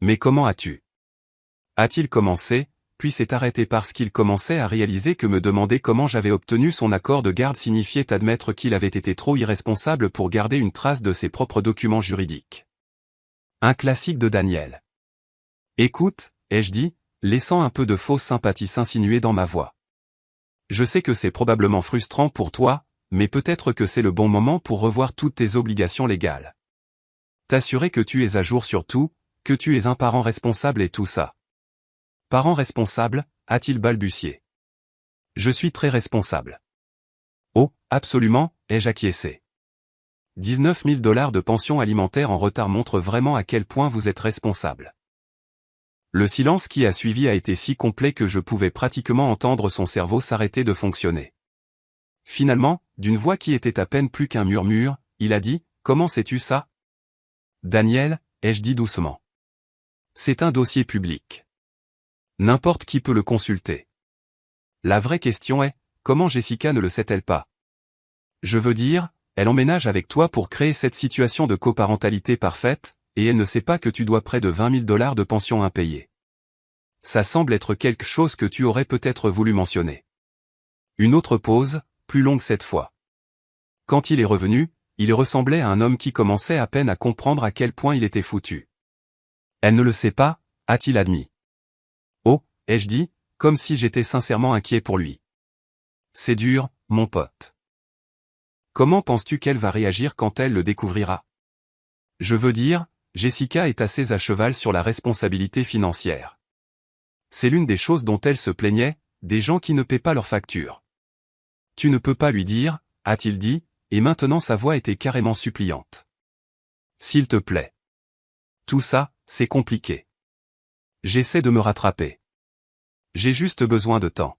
Speaker 1: Mais comment as-tu ? A-t-il commencé, puis s'est arrêté parce qu'il commençait à réaliser que me demander comment j'avais obtenu son accord de garde signifiait admettre qu'il avait été trop irresponsable pour garder une trace de ses propres documents juridiques. Un classique de Daniel. Écoute, ai-je dit, laissant un peu de fausse sympathie s'insinuer dans ma voix. Je sais que c'est probablement frustrant pour toi, mais peut-être que c'est le bon moment pour revoir toutes tes obligations légales. T'assurer que tu es à jour sur tout, que tu es un parent responsable et tout ça. Parent responsable, a-t-il balbutié. Je suis très responsable. Oh, absolument, ai-je acquiescé. 19 000 $ de pension alimentaire en retard montre vraiment à quel point vous êtes responsable. Le silence qui a suivi a été si complet que je pouvais pratiquement entendre son cerveau s'arrêter de fonctionner. Finalement, d'une voix qui était à peine plus qu'un murmure, il a dit, « Comment sais-tu ça ?» Daniel, ai-je dit doucement. C'est un dossier public. N'importe qui peut le consulter. La vraie question est, comment Jessica ne le sait-elle pas ? Je veux dire, elle emménage avec toi pour créer cette situation de coparentalité parfaite, et elle ne sait pas que tu dois près de 20 000 $ de pension impayée. Ça semble être quelque chose que tu aurais peut-être voulu mentionner. Une autre pause, plus longue cette fois. Quand il est revenu, il ressemblait à un homme qui commençait à peine à comprendre à quel point il était foutu. Elle ne le sait pas, a-t-il admis. Oh, ai-je dit, comme si j'étais sincèrement inquiet pour lui. C'est dur, mon pote. Comment penses-tu qu'elle va réagir quand elle le découvrira ? Je veux dire, Jessica est assez à cheval sur la responsabilité financière. C'est l'une des choses dont elle se plaignait, des gens qui ne paient pas leurs factures. Tu ne peux pas lui dire, a-t-il dit, et maintenant sa voix était carrément suppliante. S'il te plaît. Tout ça, c'est compliqué. J'essaie de me rattraper. J'ai juste besoin de temps.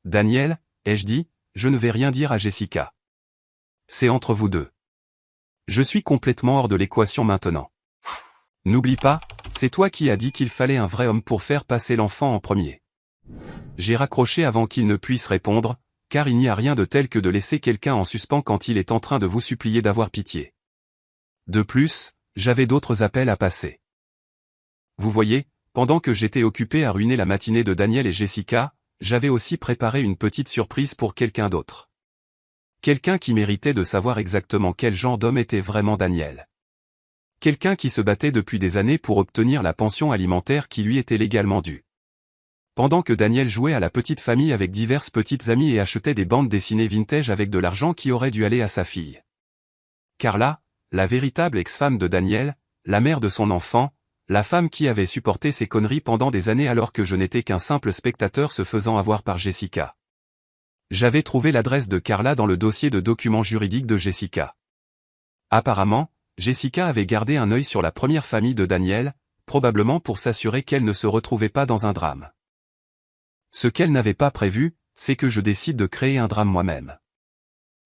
Speaker 1: Daniel, ai-je dit, je ne vais rien dire à Jessica. C'est entre vous deux. Je suis complètement hors de l'équation maintenant. N'oublie pas, c'est toi qui as dit qu'il fallait un vrai homme pour faire passer l'enfant en premier. J'ai raccroché avant qu'il ne puisse répondre, car il n'y a rien de tel que de laisser quelqu'un en suspens quand il est en train de vous supplier d'avoir pitié. De plus, j'avais d'autres appels à passer. Vous voyez, pendant que j'étais occupé à ruiner la matinée de Daniel et Jessica, j'avais aussi préparé une petite surprise pour quelqu'un d'autre. Quelqu'un qui méritait de savoir exactement quel genre d'homme était vraiment Daniel. Quelqu'un qui se battait depuis des années pour obtenir la pension alimentaire qui lui était légalement due. Pendant que Daniel jouait à la petite famille avec diverses petites amies et achetait des bandes dessinées vintage avec de l'argent qui aurait dû aller à sa fille. Carla, la véritable ex-femme de Daniel, la mère de son enfant, la femme qui avait supporté ses conneries pendant des années alors que je n'étais qu'un simple spectateur se faisant avoir par Jessica. J'avais trouvé l'adresse de Carla dans le dossier de documents juridiques de Jessica. Apparemment, Jessica avait gardé un œil sur la première famille de Daniel, probablement pour s'assurer qu'elle ne se retrouvait pas dans un drame. Ce qu'elle n'avait pas prévu, c'est que je décide de créer un drame moi-même.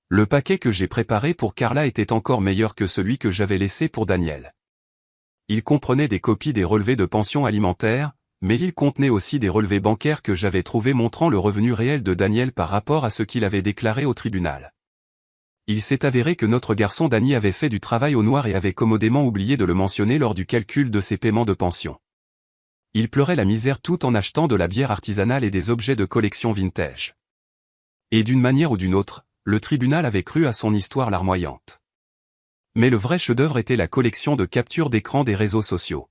Speaker 1: Le paquet que j'ai préparé pour Carla était encore meilleur que celui que j'avais laissé pour Daniel. Il comprenait des copies des relevés de pension alimentaire, mais il contenait aussi des relevés bancaires que j'avais trouvés montrant le revenu réel de Daniel par rapport à ce qu'il avait déclaré au tribunal. Il s'est avéré que notre garçon Danny avait fait du travail au noir et avait commodément oublié de le mentionner lors du calcul de ses paiements de pension. Il pleurait la misère tout en achetant de la bière artisanale et des objets de collection vintage. Et d'une manière ou d'une autre, le tribunal avait cru à son histoire larmoyante. Mais le vrai chef-d'œuvre était la collection de captures d'écran des réseaux sociaux.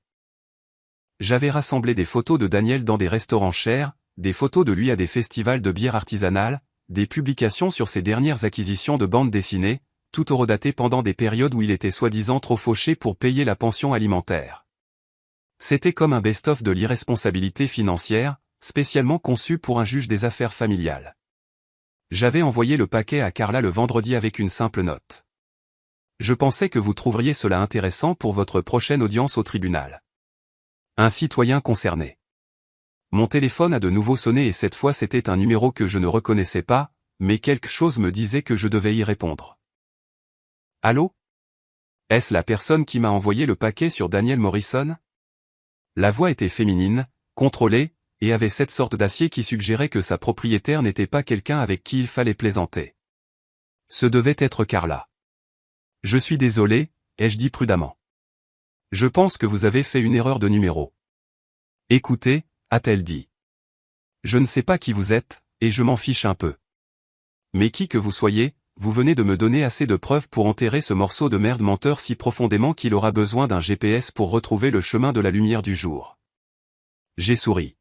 Speaker 1: J'avais rassemblé des photos de Daniel dans des restaurants chers, des photos de lui à des festivals de bière artisanale, des publications sur ses dernières acquisitions de bandes dessinées, tout horodatées pendant des périodes où il était soi-disant trop fauché pour payer la pension alimentaire. C'était comme un best-of de l'irresponsabilité financière, spécialement conçu pour un juge des affaires familiales. J'avais envoyé le paquet à Carla le vendredi avec une simple note. Je pensais que vous trouveriez cela intéressant pour votre prochaine audience au tribunal. Un citoyen concerné. Mon téléphone a de nouveau sonné et cette fois c'était un numéro que je ne reconnaissais pas, mais quelque chose me disait que je devais y répondre. Allô? Est-ce la personne qui m'a envoyé le paquet sur Daniel Morrison? La voix était féminine, contrôlée, et avait cette sorte d'acier qui suggérait que sa propriétaire n'était pas quelqu'un avec qui il fallait plaisanter. Ce devait être Carla. Je suis désolé, ai-je dit prudemment. Je pense que vous avez fait une erreur de numéro. Écoutez, a-t-elle dit. Je ne sais pas qui vous êtes, et je m'en fiche un peu. Mais qui que vous soyez, vous venez de me donner assez de preuves pour enterrer ce morceau de merde menteur si profondément qu'il aura besoin d'un GPS pour retrouver le chemin de la lumière du jour. J'ai souri.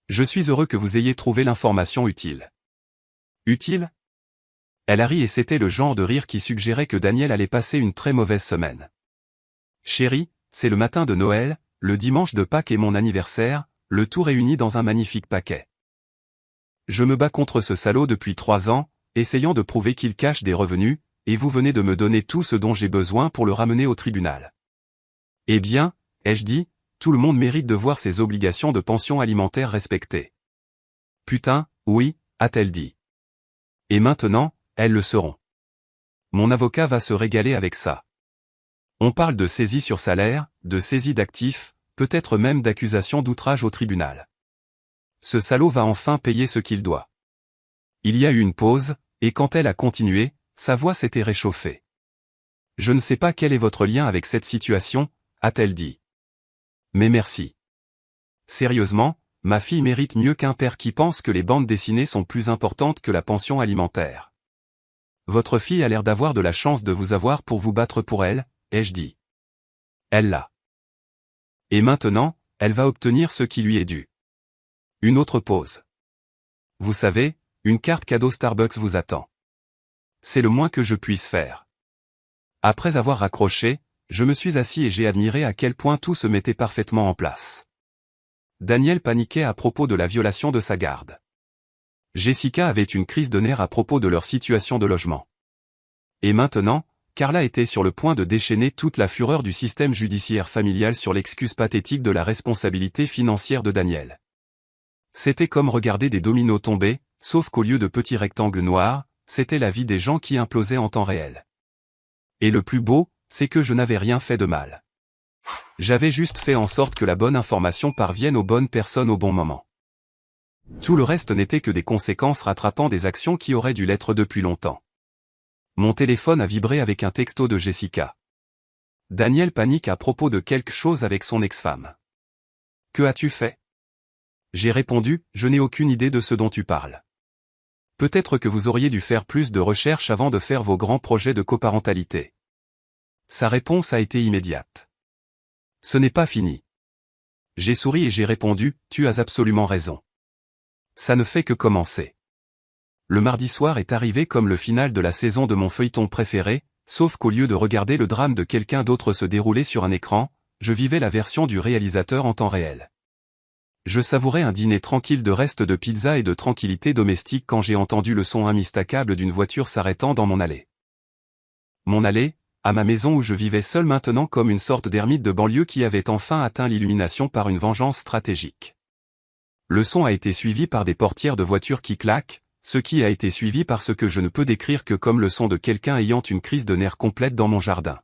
Speaker 1: Je suis heureux que vous ayez trouvé l'information utile. Utile? Elle a ri et c'était le genre de rire qui suggérait que Daniel allait passer une très mauvaise semaine. Chérie, c'est le matin de Noël, le dimanche de Pâques et mon anniversaire, le tout réuni dans un magnifique paquet. Je me bats contre ce salaud depuis 3 ans, essayant de prouver qu'il cache des revenus, et vous venez de me donner tout ce dont j'ai besoin pour le ramener au tribunal. Eh bien, ai-je dit, tout le monde mérite de voir ses obligations de pension alimentaire respectées. Putain, oui, a-t-elle dit. Et maintenant, elles le seront. Mon avocat va se régaler avec ça. On parle de saisie sur salaire, de saisie d'actifs, peut-être même d'accusation d'outrage au tribunal. Ce salaud va enfin payer ce qu'il doit. Il y a eu une pause, et quand elle a continué, sa voix s'était réchauffée. Je ne sais pas quel est votre lien avec cette situation, a-t-elle dit. Mais merci. Sérieusement, ma fille mérite mieux qu'un père qui pense que les bandes dessinées sont plus importantes que la pension alimentaire. Votre fille a l'air d'avoir de la chance de vous avoir pour vous battre pour elle, ai-je dit. Elle l'a. Et maintenant, elle va obtenir ce qui lui est dû. Une autre pause. Vous savez, une carte cadeau Starbucks vous attend. C'est le moins que je puisse faire. Après avoir raccroché, je me suis assis et j'ai admiré à quel point tout se mettait parfaitement en place. Daniel paniquait à propos de la violation de sa garde. Jessica avait une crise de nerfs à propos de leur situation de logement. Et maintenant, Carla était sur le point de déchaîner toute la fureur du système judiciaire familial sur l'excuse pathétique de la responsabilité financière de Daniel. C'était comme regarder des dominos tomber, sauf qu'au lieu de petits rectangles noirs, c'était la vie des gens qui implosait en temps réel. Et le plus beau, c'est que je n'avais rien fait de mal. J'avais juste fait en sorte que la bonne information parvienne aux bonnes personnes au bon moment. Tout le reste n'était que des conséquences rattrapant des actions qui auraient dû l'être depuis longtemps. Mon téléphone a vibré avec un texto de Jessica. Daniel panique à propos de quelque chose avec son ex-femme. Que as-tu fait? J'ai répondu, je n'ai aucune idée de ce dont tu parles. Peut-être que vous auriez dû faire plus de recherches avant de faire vos grands projets de coparentalité. Sa réponse a été immédiate. Ce n'est pas fini. J'ai souri et j'ai répondu, tu as absolument raison. Ça ne fait que commencer. Le mardi soir est arrivé comme le final de la saison de mon feuilleton préféré, sauf qu'au lieu de regarder le drame de quelqu'un d'autre se dérouler sur un écran, je vivais la version du réalisateur en temps réel. Je savourais un dîner tranquille de restes de pizza et de tranquillité domestique quand j'ai entendu le son immistakable d'une voiture s'arrêtant dans mon allée. Mon allée, à ma maison où je vivais seul maintenant comme une sorte d'ermite de banlieue qui avait enfin atteint l'illumination par une vengeance stratégique. Le son a été suivi par des portières de voitures qui claquent, ce qui a été suivi par ce que je ne peux décrire que comme le son de quelqu'un ayant une crise de nerfs complète dans mon jardin.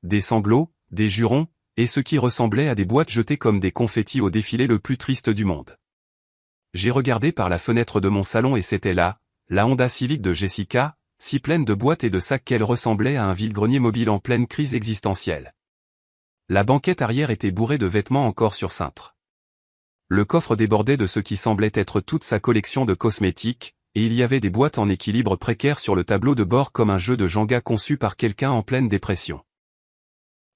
Speaker 1: Des sanglots, des jurons, et ce qui ressemblait à des boîtes jetées comme des confettis au défilé le plus triste du monde. J'ai regardé par la fenêtre de mon salon et c'était là, la Honda Civic de Jessica, si pleine de boîtes et de sacs qu'elle ressemblait à un vide-grenier mobile en pleine crise existentielle. La banquette arrière était bourrée de vêtements encore sur cintre. Le coffre débordait de ce qui semblait être toute sa collection de cosmétiques, et il y avait des boîtes en équilibre précaire sur le tableau de bord comme un jeu de Jenga conçu par quelqu'un en pleine dépression.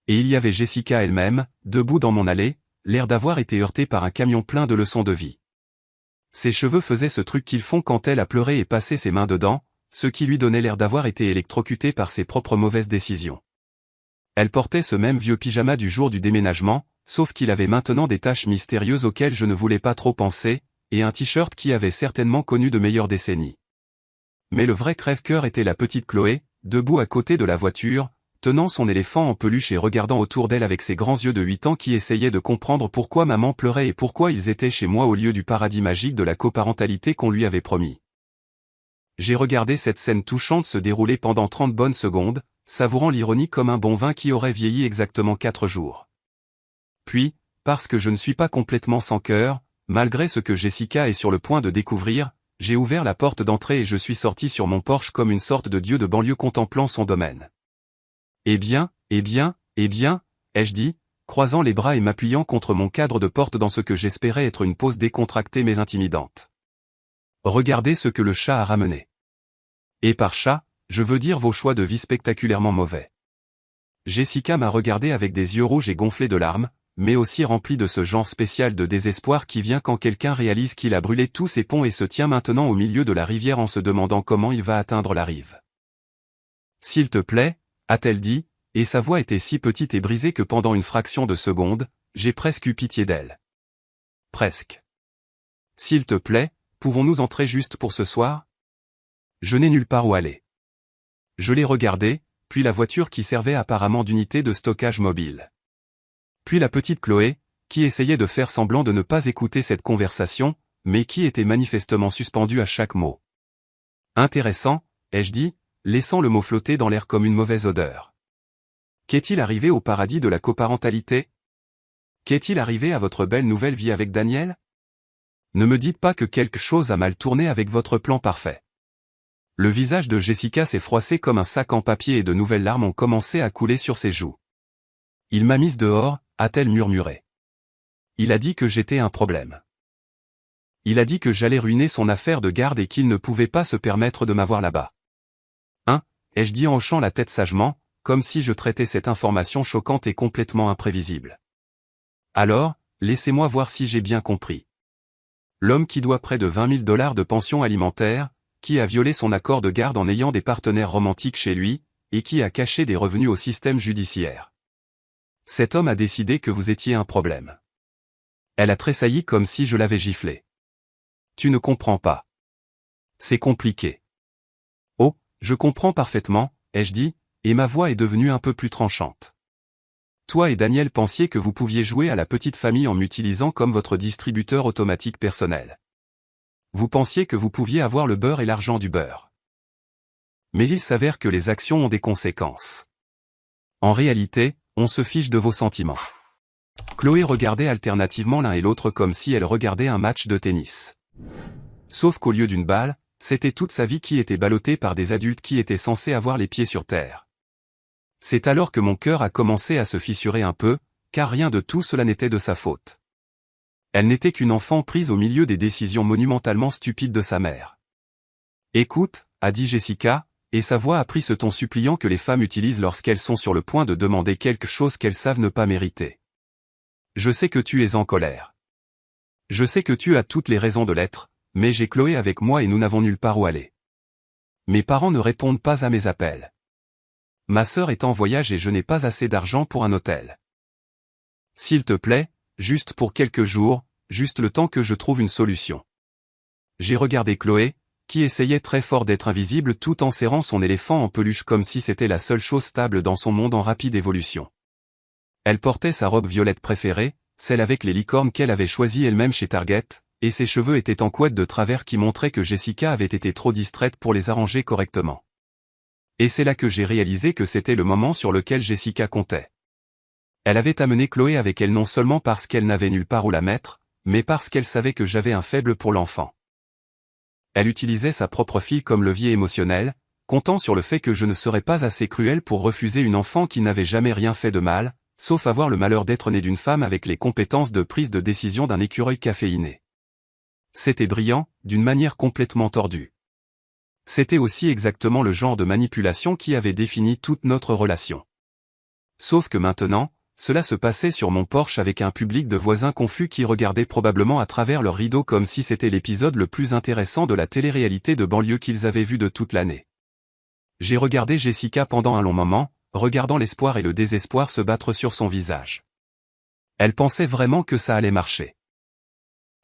Speaker 1: Et il y avait Jessica elle-même, debout dans mon allée, l'air d'avoir été heurtée par un camion plein de leçons de vie. Ses cheveux faisaient ce truc qu'ils font quand elle a pleuré et passé ses mains dedans, ce qui lui donnait l'air d'avoir été électrocutée par ses propres mauvaises décisions. Elle portait ce même vieux pyjama du jour du déménagement, sauf qu'il avait maintenant des taches mystérieuses auxquelles je ne voulais pas trop penser, et un t-shirt qui avait certainement connu de meilleures décennies. Mais le vrai crève-cœur était la petite Chloé, debout à côté de la voiture, tenant son éléphant en peluche et regardant autour d'elle avec ses grands yeux de 8 ans qui essayaient de comprendre pourquoi maman pleurait et pourquoi ils étaient chez moi au lieu du paradis magique de la coparentalité qu'on lui avait promis. J'ai regardé cette scène touchante se dérouler pendant 30 bonnes secondes, savourant l'ironie comme un bon vin qui aurait vieilli exactement 4 jours. Puis, parce que je ne suis pas complètement sans cœur, malgré ce que Jessica est sur le point de découvrir, j'ai ouvert la porte d'entrée et je suis sorti sur mon porche comme une sorte de dieu de banlieue contemplant son domaine. Eh bien, ai-je dit, croisant les bras et m'appuyant contre mon cadre de porte dans ce que j'espérais être une pause décontractée mais intimidante. Regardez ce que le chat a ramené. Et par chat, je veux dire vos choix de vie spectaculairement mauvais. Jessica m'a regardé avec des yeux rouges et gonflés de larmes, mais aussi remplis de ce genre spécial de désespoir qui vient quand quelqu'un réalise qu'il a brûlé tous ses ponts et se tient maintenant au milieu de la rivière en se demandant comment il va atteindre la rive. S'il te plaît, a-t-elle dit, et sa voix était si petite et brisée que pendant une fraction de seconde, j'ai presque eu pitié d'elle. Presque. S'il te plaît, pouvons-nous entrer juste pour ce soir? Je n'ai nulle part où aller. Je l'ai regardé, puis la voiture qui servait apparemment d'unité de stockage mobile. Puis la petite Chloé, qui essayait de faire semblant de ne pas écouter cette conversation, mais qui était manifestement suspendue à chaque mot. Intéressant, ai-je dit, laissant le mot flotter dans l'air comme une mauvaise odeur. Qu'est-il arrivé au paradis de la coparentalité? Qu'est-il arrivé à votre belle nouvelle vie avec Daniel? Ne me dites pas que quelque chose a mal tourné avec votre plan parfait. Le visage de Jessica s'est froissé comme un sac en papier et de nouvelles larmes ont commencé à couler sur ses joues. Il m'a mise dehors, a-t-elle murmuré. Il a dit que j'étais un problème. Il a dit que j'allais ruiner son affaire de garde et qu'il ne pouvait pas se permettre de m'avoir là-bas. Ai-je dit en hochant la tête sagement, comme si je traitais cette information choquante et complètement imprévisible. Alors, laissez-moi voir si j'ai bien compris. L'homme qui doit près de 20 000 $ de pension alimentaire, qui a violé son accord de garde en ayant des partenaires romantiques chez lui, et qui a caché des revenus au système judiciaire. Cet homme a décidé que vous étiez un problème. Elle a tressailli comme si je l'avais giflé. Tu ne comprends pas. C'est compliqué. Oh, je comprends parfaitement, ai-je dit, et ma voix est devenue un peu plus tranchante. Toi et Daniel pensiez que vous pouviez jouer à la petite famille en m'utilisant comme votre distributeur automatique personnel. Vous pensiez que vous pouviez avoir le beurre et l'argent du beurre. Mais il s'avère que les actions ont des conséquences. En réalité, on se fiche de vos sentiments. Chloé regardait alternativement l'un et l'autre comme si elle regardait un match de tennis. Sauf qu'au lieu d'une balle, c'était toute sa vie qui était ballottée par des adultes qui étaient censés avoir les pieds sur terre. C'est alors que mon cœur a commencé à se fissurer un peu, car rien de tout cela n'était de sa faute. Elle n'était qu'une enfant prise au milieu des décisions monumentalement stupides de sa mère. « Écoute » a dit Jessica, et sa voix a pris ce ton suppliant que les femmes utilisent lorsqu'elles sont sur le point de demander quelque chose qu'elles savent ne pas mériter. « Je sais que tu es en colère. Je sais que tu as toutes les raisons de l'être, mais j'ai Chloé avec moi et nous n'avons nulle part où aller. Mes parents ne répondent pas à mes appels. Ma sœur est en voyage et je n'ai pas assez d'argent pour un hôtel. S'il te plaît, juste pour quelques jours, juste le temps que je trouve une solution. » J'ai regardé Chloé, qui essayait très fort d'être invisible tout en serrant son éléphant en peluche comme si c'était la seule chose stable dans son monde en rapide évolution. Elle portait sa robe violette préférée, celle avec les licornes qu'elle avait choisie elle-même chez Target, et ses cheveux étaient en couette de travers qui montraient que Jessica avait été trop distraite pour les arranger correctement. Et c'est là que j'ai réalisé que c'était le moment sur lequel Jessica comptait. Elle avait amené Chloé avec elle non seulement parce qu'elle n'avait nulle part où la mettre, mais parce qu'elle savait que j'avais un faible pour l'enfant. Elle utilisait sa propre fille comme levier émotionnel, comptant sur le fait que je ne serais pas assez cruel pour refuser une enfant qui n'avait jamais rien fait de mal, sauf avoir le malheur d'être née d'une femme avec les compétences de prise de décision d'un écureuil caféiné. C'était brillant, d'une manière complètement tordue. C'était aussi exactement le genre de manipulation qui avait défini toute notre relation. Sauf que maintenant, cela se passait sur mon porche avec un public de voisins confus qui regardaient probablement à travers leurs rideaux comme si c'était l'épisode le plus intéressant de la télé-réalité de banlieue qu'ils avaient vu de toute l'année. J'ai regardé Jessica pendant un long moment, regardant l'espoir et le désespoir se battre sur son visage. Elle pensait vraiment que ça allait marcher.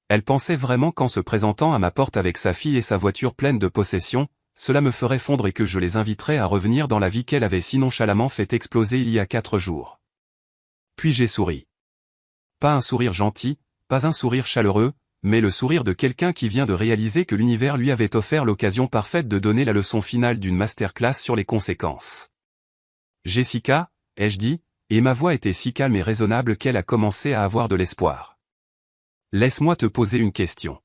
Speaker 1: Elle pensait vraiment qu'en se présentant à ma porte avec sa fille et sa voiture pleine de possessions, cela me ferait fondre et que je les inviterais à revenir dans la vie qu'elle avait si nonchalamment fait exploser il y a 4 jours. Puis j'ai souri. Pas un sourire gentil, pas un sourire chaleureux, mais le sourire de quelqu'un qui vient de réaliser que l'univers lui avait offert l'occasion parfaite de donner la leçon finale d'une masterclass sur les conséquences. « Jessica » ai-je dit, et ma voix était si calme et raisonnable qu'elle a commencé à avoir de l'espoir. « Laisse-moi te poser une question.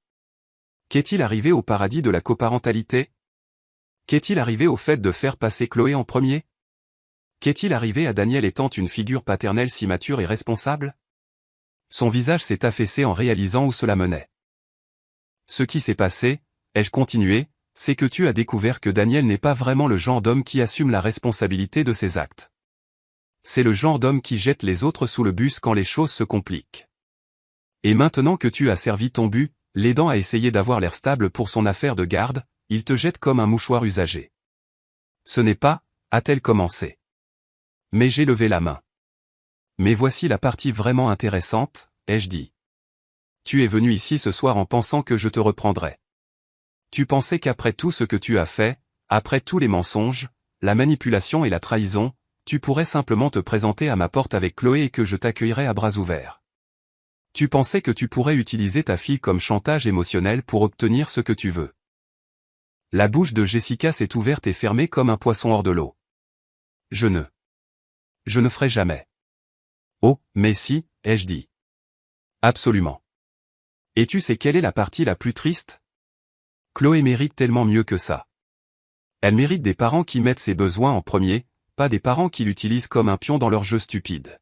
Speaker 1: Qu'est-il arrivé au paradis de la coparentalité? Qu'est-il arrivé au fait de faire passer Chloé en premier? Qu'est-il arrivé à Daniel étant une figure paternelle si mature et responsable? » Son visage s'est affaissé en réalisant où cela menait. « Ce qui s'est passé, ai-je continué, c'est que tu as découvert que Daniel n'est pas vraiment le genre d'homme qui assume la responsabilité de ses actes. C'est le genre d'homme qui jette les autres sous le bus quand les choses se compliquent. Et maintenant que tu as servi ton but, l'aidant à essayer d'avoir l'air stable pour son affaire de garde, il te jette comme un mouchoir usagé. Ce n'est pas, a-t-elle commencé. Mais j'ai levé la main. Mais voici la partie vraiment intéressante, ai-je dit. Tu es venu ici ce soir en pensant que je te reprendrais. Tu pensais qu'après tout ce que tu as fait, après tous les mensonges, la manipulation et la trahison, tu pourrais simplement te présenter à ma porte avec Chloé et que je t'accueillerais à bras ouverts. Tu pensais que tu pourrais utiliser ta fille comme chantage émotionnel pour obtenir ce que tu veux. La bouche de Jessica s'est ouverte et fermée comme un poisson hors de l'eau. Je ne ferai jamais. Oh, mais si, ai-je dit. Absolument. Et tu sais quelle est la partie la plus triste? Chloé mérite tellement mieux que ça. Elle mérite des parents qui mettent ses besoins en premier, pas des parents qui l'utilisent comme un pion dans leur jeu stupide.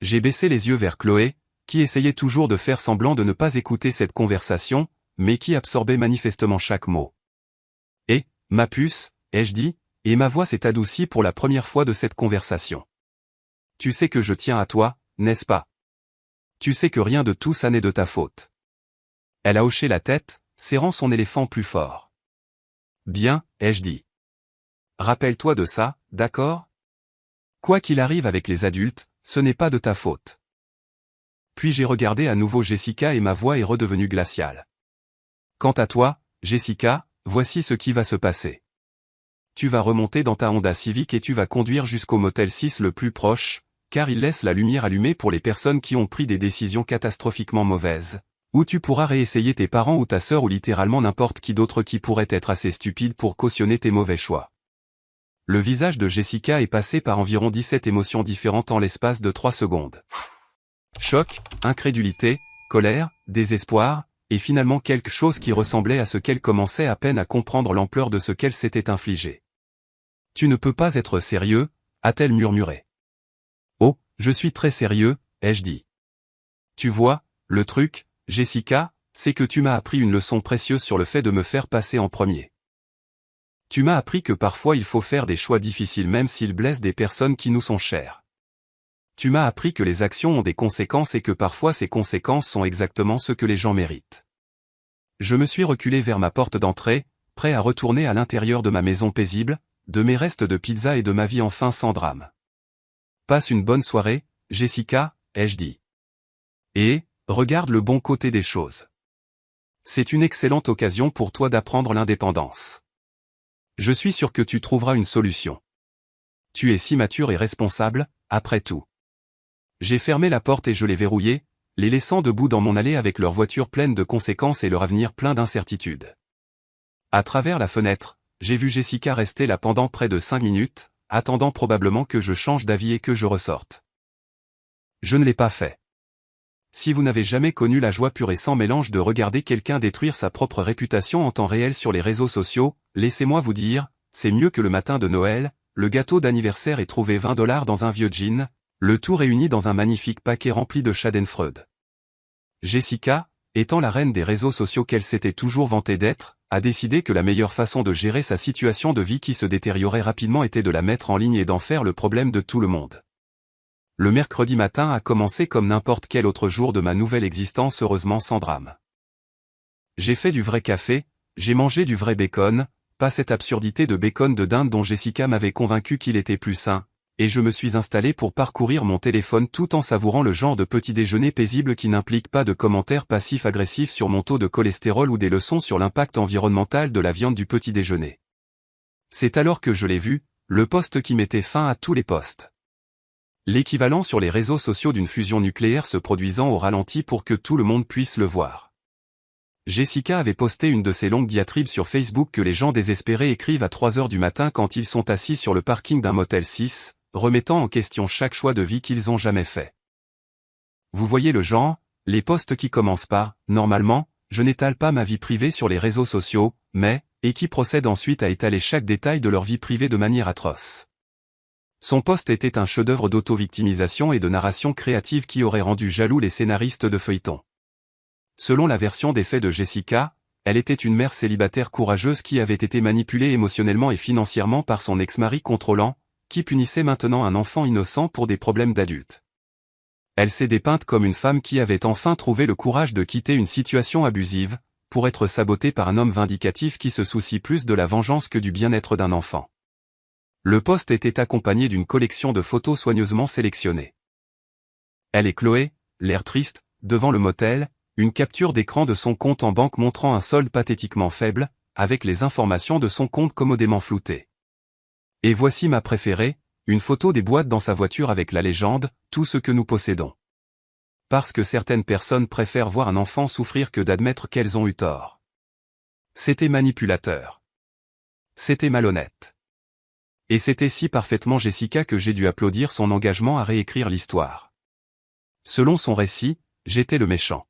Speaker 1: J'ai baissé les yeux vers Chloé, qui essayait toujours de faire semblant de ne pas écouter cette conversation, mais qui absorbait manifestement chaque mot. Et, ma puce, ai-je dit, et ma voix s'est adoucie pour la première fois de cette conversation. Tu sais que je tiens à toi, n'est-ce pas? Tu sais que rien de tout ça n'est de ta faute. Elle a hoché la tête, serrant son éléphant plus fort. Bien, ai-je dit. Rappelle-toi de ça, d'accord? Quoi qu'il arrive avec les adultes, ce n'est pas de ta faute. Puis j'ai regardé à nouveau Jessica et ma voix est redevenue glaciale. Quant à toi, Jessica, voici ce qui va se passer. tu vas remonter dans ta Honda Civic et tu vas conduire jusqu'au motel 6 le plus proche, car il laisse la lumière allumée pour les personnes qui ont pris des décisions catastrophiquement mauvaises. Ou tu pourras réessayer tes parents ou ta sœur ou littéralement n'importe qui d'autre qui pourrait être assez stupide pour cautionner tes mauvais choix. Le visage de Jessica est passé par environ 17 émotions différentes en l'espace de 3 secondes. Choc, incrédulité, colère, désespoir, et finalement quelque chose qui ressemblait à ce qu'elle commençait à peine à comprendre l'ampleur de ce qu'elle s'était infligé. « Tu ne peux pas être sérieux » a-t-elle murmuré. « Oh, je suis très sérieux » ai-je dit. « Tu vois, le truc, Jessica, c'est que tu m'as appris une leçon précieuse sur le fait de me faire passer en premier. Tu m'as appris que parfois il faut faire des choix difficiles même s'ils blessent des personnes qui nous sont chères. Tu m'as appris que les actions ont des conséquences et que parfois ces conséquences sont exactement ce que les gens méritent. » Je me suis reculé vers ma porte d'entrée, prêt à retourner à l'intérieur de ma maison paisible, de mes restes de pizza et de ma vie enfin sans drame. « Passe une bonne soirée, Jessica, ai-je dit. Et, regarde le bon côté des choses. C'est une excellente occasion pour toi d'apprendre l'indépendance. Je suis sûr que tu trouveras une solution. Tu es si mature et responsable, après tout. » J'ai fermé la porte et je l'ai verrouillée, les laissant debout dans mon allée avec leur voiture pleine de conséquences et leur avenir plein d'incertitudes. À travers la fenêtre, j'ai vu Jessica rester là pendant près de 5 minutes, attendant probablement que je change d'avis et que je ressorte. Je ne l'ai pas fait. Si vous n'avez jamais connu la joie pure et sans mélange de regarder quelqu'un détruire sa propre réputation en temps réel sur les réseaux sociaux, laissez-moi vous dire, c'est mieux que le matin de Noël, le gâteau d'anniversaire et trouver 20 $ dans un vieux jean, le tout réuni dans un magnifique paquet rempli de schadenfreude. Jessica, étant la reine des réseaux sociaux qu'elle s'était toujours vantée d'être, a décidé que la meilleure façon de gérer sa situation de vie qui se détériorait rapidement était de la mettre en ligne et d'en faire le problème de tout le monde. Le mercredi matin a commencé comme n'importe quel autre jour de ma nouvelle existence, heureusement sans drame. J'ai fait du vrai café, j'ai mangé du vrai bacon, pas cette absurdité de bacon de dinde dont Jessica m'avait convaincu qu'il était plus sain, et je me suis installé pour parcourir mon téléphone tout en savourant le genre de petit déjeuner paisible qui n'implique pas de commentaires passifs-agressifs sur mon taux de cholestérol ou des leçons sur l'impact environnemental de la viande du petit déjeuner. C'est alors que je l'ai vu, le post qui mettait fin à tous les posts. L'équivalent sur les réseaux sociaux d'une fusion nucléaire se produisant au ralenti pour que tout le monde puisse le voir. Jessica avait posté une de ces longues diatribes sur Facebook que les gens désespérés écrivent à 3 heures du matin quand ils sont assis sur le parking d'un motel 6, remettant en question chaque choix de vie qu'ils ont jamais fait. Vous voyez le genre, les posts qui commencent par « Normalement, je n'étale pas ma vie privée sur les réseaux sociaux, mais » et qui procèdent ensuite à étaler chaque détail de leur vie privée de manière atroce. Son post était un chef-d'œuvre d'auto-victimisation et de narration créative qui aurait rendu jaloux les scénaristes de feuilleton. Selon la version des faits de Jessica, elle était une mère célibataire courageuse qui avait été manipulée émotionnellement et financièrement par son ex-mari contrôlant, qui punissait maintenant un enfant innocent pour des problèmes d'adultes. Elle s'est dépeinte comme une femme qui avait enfin trouvé le courage de quitter une situation abusive, pour être sabotée par un homme vindicatif qui se soucie plus de la vengeance que du bien-être d'un enfant. Le post était accompagné d'une collection de photos soigneusement sélectionnées. Elle et Chloé, l'air triste, devant le motel, une capture d'écran de son compte en banque montrant un solde pathétiquement faible, avec les informations de son compte commodément floutées. Et voici ma préférée, une photo des boîtes dans sa voiture avec la légende « Tout ce que nous possédons ». Parce que certaines personnes préfèrent voir un enfant souffrir que d'admettre qu'elles ont eu tort. C'était manipulateur. C'était malhonnête. Et c'était si parfaitement Jessica que j'ai dû applaudir son engagement à réécrire l'histoire. Selon son récit, j'étais le méchant.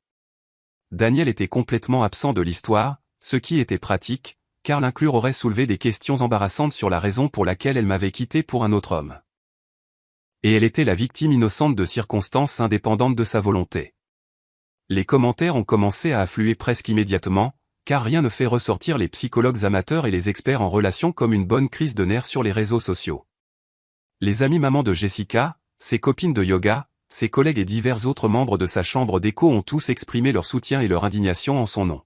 Speaker 1: Daniel était complètement absent de l'histoire, ce qui était pratique, car l'inclure aurait soulevé des questions embarrassantes sur la raison pour laquelle elle m'avait quitté pour un autre homme. Et elle était la victime innocente de circonstances indépendantes de sa volonté. Les commentaires ont commencé à affluer presque immédiatement, car rien ne fait ressortir les psychologues amateurs et les experts en relations comme une bonne crise de nerfs sur les réseaux sociaux. Les amis mamans de Jessica, ses copines de yoga, ses collègues et divers autres membres de sa chambre d'écho ont tous exprimé leur soutien et leur indignation en son nom.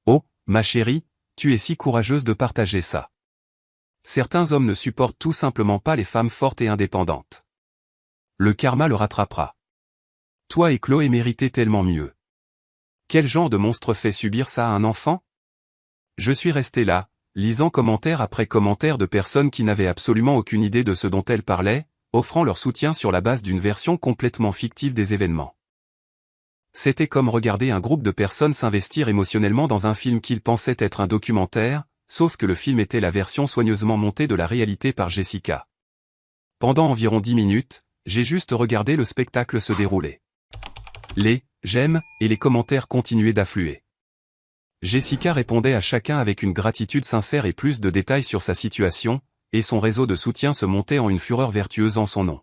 Speaker 1: Oh, ma chérie, tu es si courageuse de partager ça. Certains hommes ne supportent tout simplement pas les femmes fortes et indépendantes. Le karma le rattrapera. Toi et Chloé méritez tellement mieux. Quel genre de monstre fait subir ça à un enfant? Je suis resté là, lisant commentaire après commentaire de personnes qui n'avaient absolument aucune idée de ce dont elles parlaient, offrant leur soutien sur la base d'une version complètement fictive des événements. C'était comme regarder un groupe de personnes s'investir émotionnellement dans un film qu'ils pensaient être un documentaire, sauf que le film était la version soigneusement montée de la réalité par Jessica. Pendant environ 10 minutes, j'ai juste regardé le spectacle se dérouler. Les « j'aime » et les commentaires continuaient d'affluer. Jessica répondait à chacun avec une gratitude sincère et plus de détails sur sa situation, et son réseau de soutien se montait en une fureur vertueuse en son nom.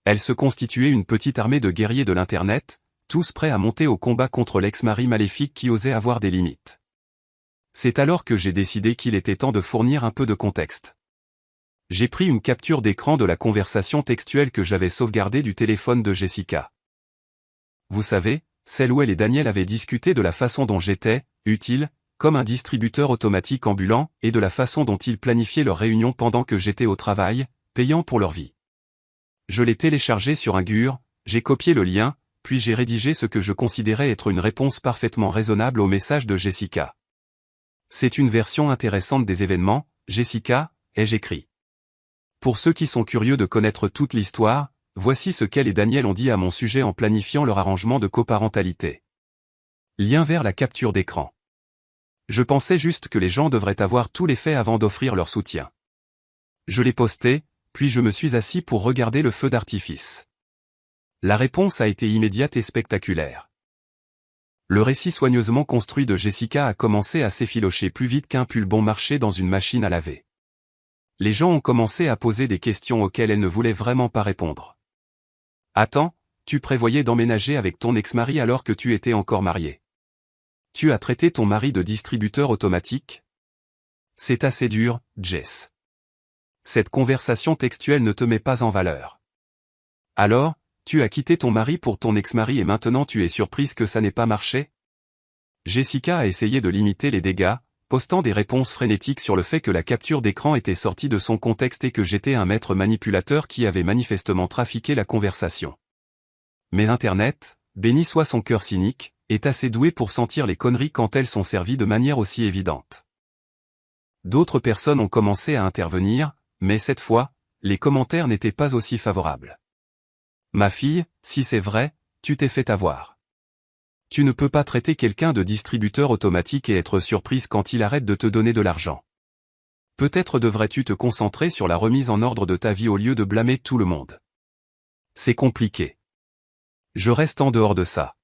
Speaker 1: Elle se constituait une petite armée de guerriers de l'Internet, tous prêts à monter au combat contre l'ex-mari maléfique qui osait avoir des limites. C'est alors que j'ai décidé qu'il était temps de fournir un peu de contexte. J'ai pris une capture d'écran de la conversation textuelle que j'avais sauvegardée du téléphone de Jessica. Vous savez, celle où elle et Daniel avaient discuté de la façon dont j'étais, utile, comme un distributeur automatique ambulant, et de la façon dont ils planifiaient leurs réunions pendant que j'étais au travail, payant pour leur vie. Je l'ai téléchargé sur un GUR, j'ai copié le lien, puis j'ai rédigé ce que je considérais être une réponse parfaitement raisonnable au message de Jessica. C'est une version intéressante des événements, Jessica, ai-je écrit. Pour ceux qui sont curieux de connaître toute l'histoire, voici ce qu'elle et Daniel ont dit à mon sujet en planifiant leur arrangement de coparentalité. Lien vers la capture d'écran. Je pensais juste que les gens devraient avoir tous les faits avant d'offrir leur soutien. Je l'ai posté, puis je me suis assis pour regarder le feu d'artifice. La réponse a été immédiate et spectaculaire. Le récit soigneusement construit de Jessica a commencé à s'effilocher plus vite qu'un pull bon marché dans une machine à laver. Les gens ont commencé à poser des questions auxquelles elle ne voulait vraiment pas répondre. Attends, tu prévoyais d'emménager avec ton ex-mari alors que tu étais encore marié. Tu as traité ton mari de distributeur automatique? C'est assez dur, Jess. Cette conversation textuelle ne te met pas en valeur. Alors, tu as quitté ton mari pour ton ex-mari et maintenant tu es surprise que ça n'ait pas marché? Jessica a essayé de limiter les dégâts, postant des réponses frénétiques sur le fait que la capture d'écran était sortie de son contexte et que j'étais un maître manipulateur qui avait manifestement trafiqué la conversation. Mais Internet, béni soit son cœur cynique, est assez doué pour sentir les conneries quand elles sont servies de manière aussi évidente. D'autres personnes ont commencé à intervenir, mais cette fois, les commentaires n'étaient pas aussi favorables. Ma fille, si c'est vrai, tu t'es fait avoir. Tu ne peux pas traiter quelqu'un de distributeur automatique et être surprise quand il arrête de te donner de l'argent. Peut-être devrais-tu te concentrer sur la remise en ordre de ta vie au lieu de blâmer tout le monde. C'est compliqué. Je reste en dehors de ça.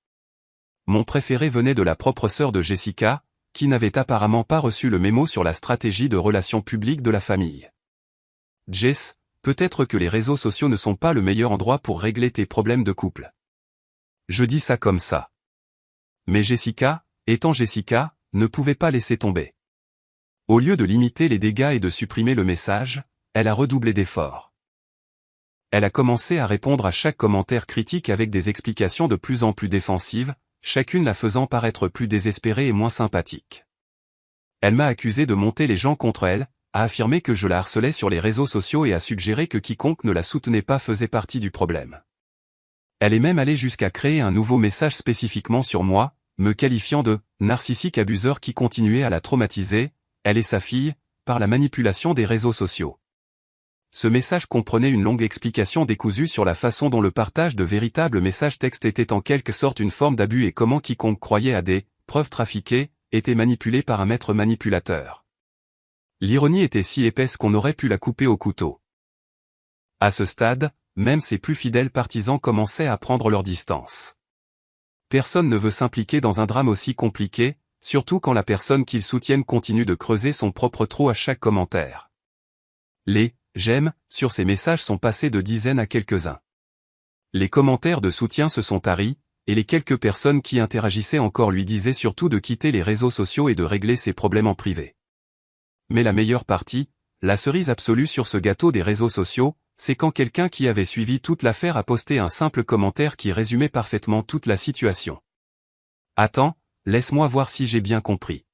Speaker 1: Mon préféré venait de la propre sœur de Jessica, qui n'avait apparemment pas reçu le mémo sur la stratégie de relations publiques de la famille. Jess, peut-être que les réseaux sociaux ne sont pas le meilleur endroit pour régler tes problèmes de couple. Je dis ça comme ça. Mais Jessica, étant Jessica, ne pouvait pas laisser tomber. Au lieu de limiter les dégâts et de supprimer le message, elle a redoublé d'efforts. Elle a commencé à répondre à chaque commentaire critique avec des explications de plus en plus défensives, chacune la faisant paraître plus désespérée et moins sympathique. Elle m'a accusé de monter les gens contre elle, a affirmé que je la harcelais sur les réseaux sociaux et a suggéré que quiconque ne la soutenait pas faisait partie du problème. Elle est même allée jusqu'à créer un nouveau message spécifiquement sur moi, me qualifiant de « narcissique abuseur » qui continuait à la traumatiser, elle et sa fille, par la manipulation des réseaux sociaux. Ce message comprenait une longue explication décousue sur la façon dont le partage de véritables messages textes était en quelque sorte une forme d'abus et comment quiconque croyait à des « preuves trafiquées » était manipulé par un maître manipulateur. L'ironie était si épaisse qu'on aurait pu la couper au couteau. À ce stade, même ses plus fidèles partisans commençaient à prendre leur distance. Personne ne veut s'impliquer dans un drame aussi compliqué, surtout quand la personne qu'ils soutiennent continue de creuser son propre trou à chaque commentaire. Les « j'aime » sur ces messages sont passés de dizaines à quelques-uns. Les commentaires de soutien se sont taris, et les quelques personnes qui interagissaient encore lui disaient surtout de quitter les réseaux sociaux et de régler ses problèmes en privé. Mais la meilleure partie, la cerise absolue sur ce gâteau des réseaux sociaux, c'est quand quelqu'un qui avait suivi toute l'affaire a posté un simple commentaire qui résumait parfaitement toute la situation. Attends, laisse-moi voir si j'ai bien compris.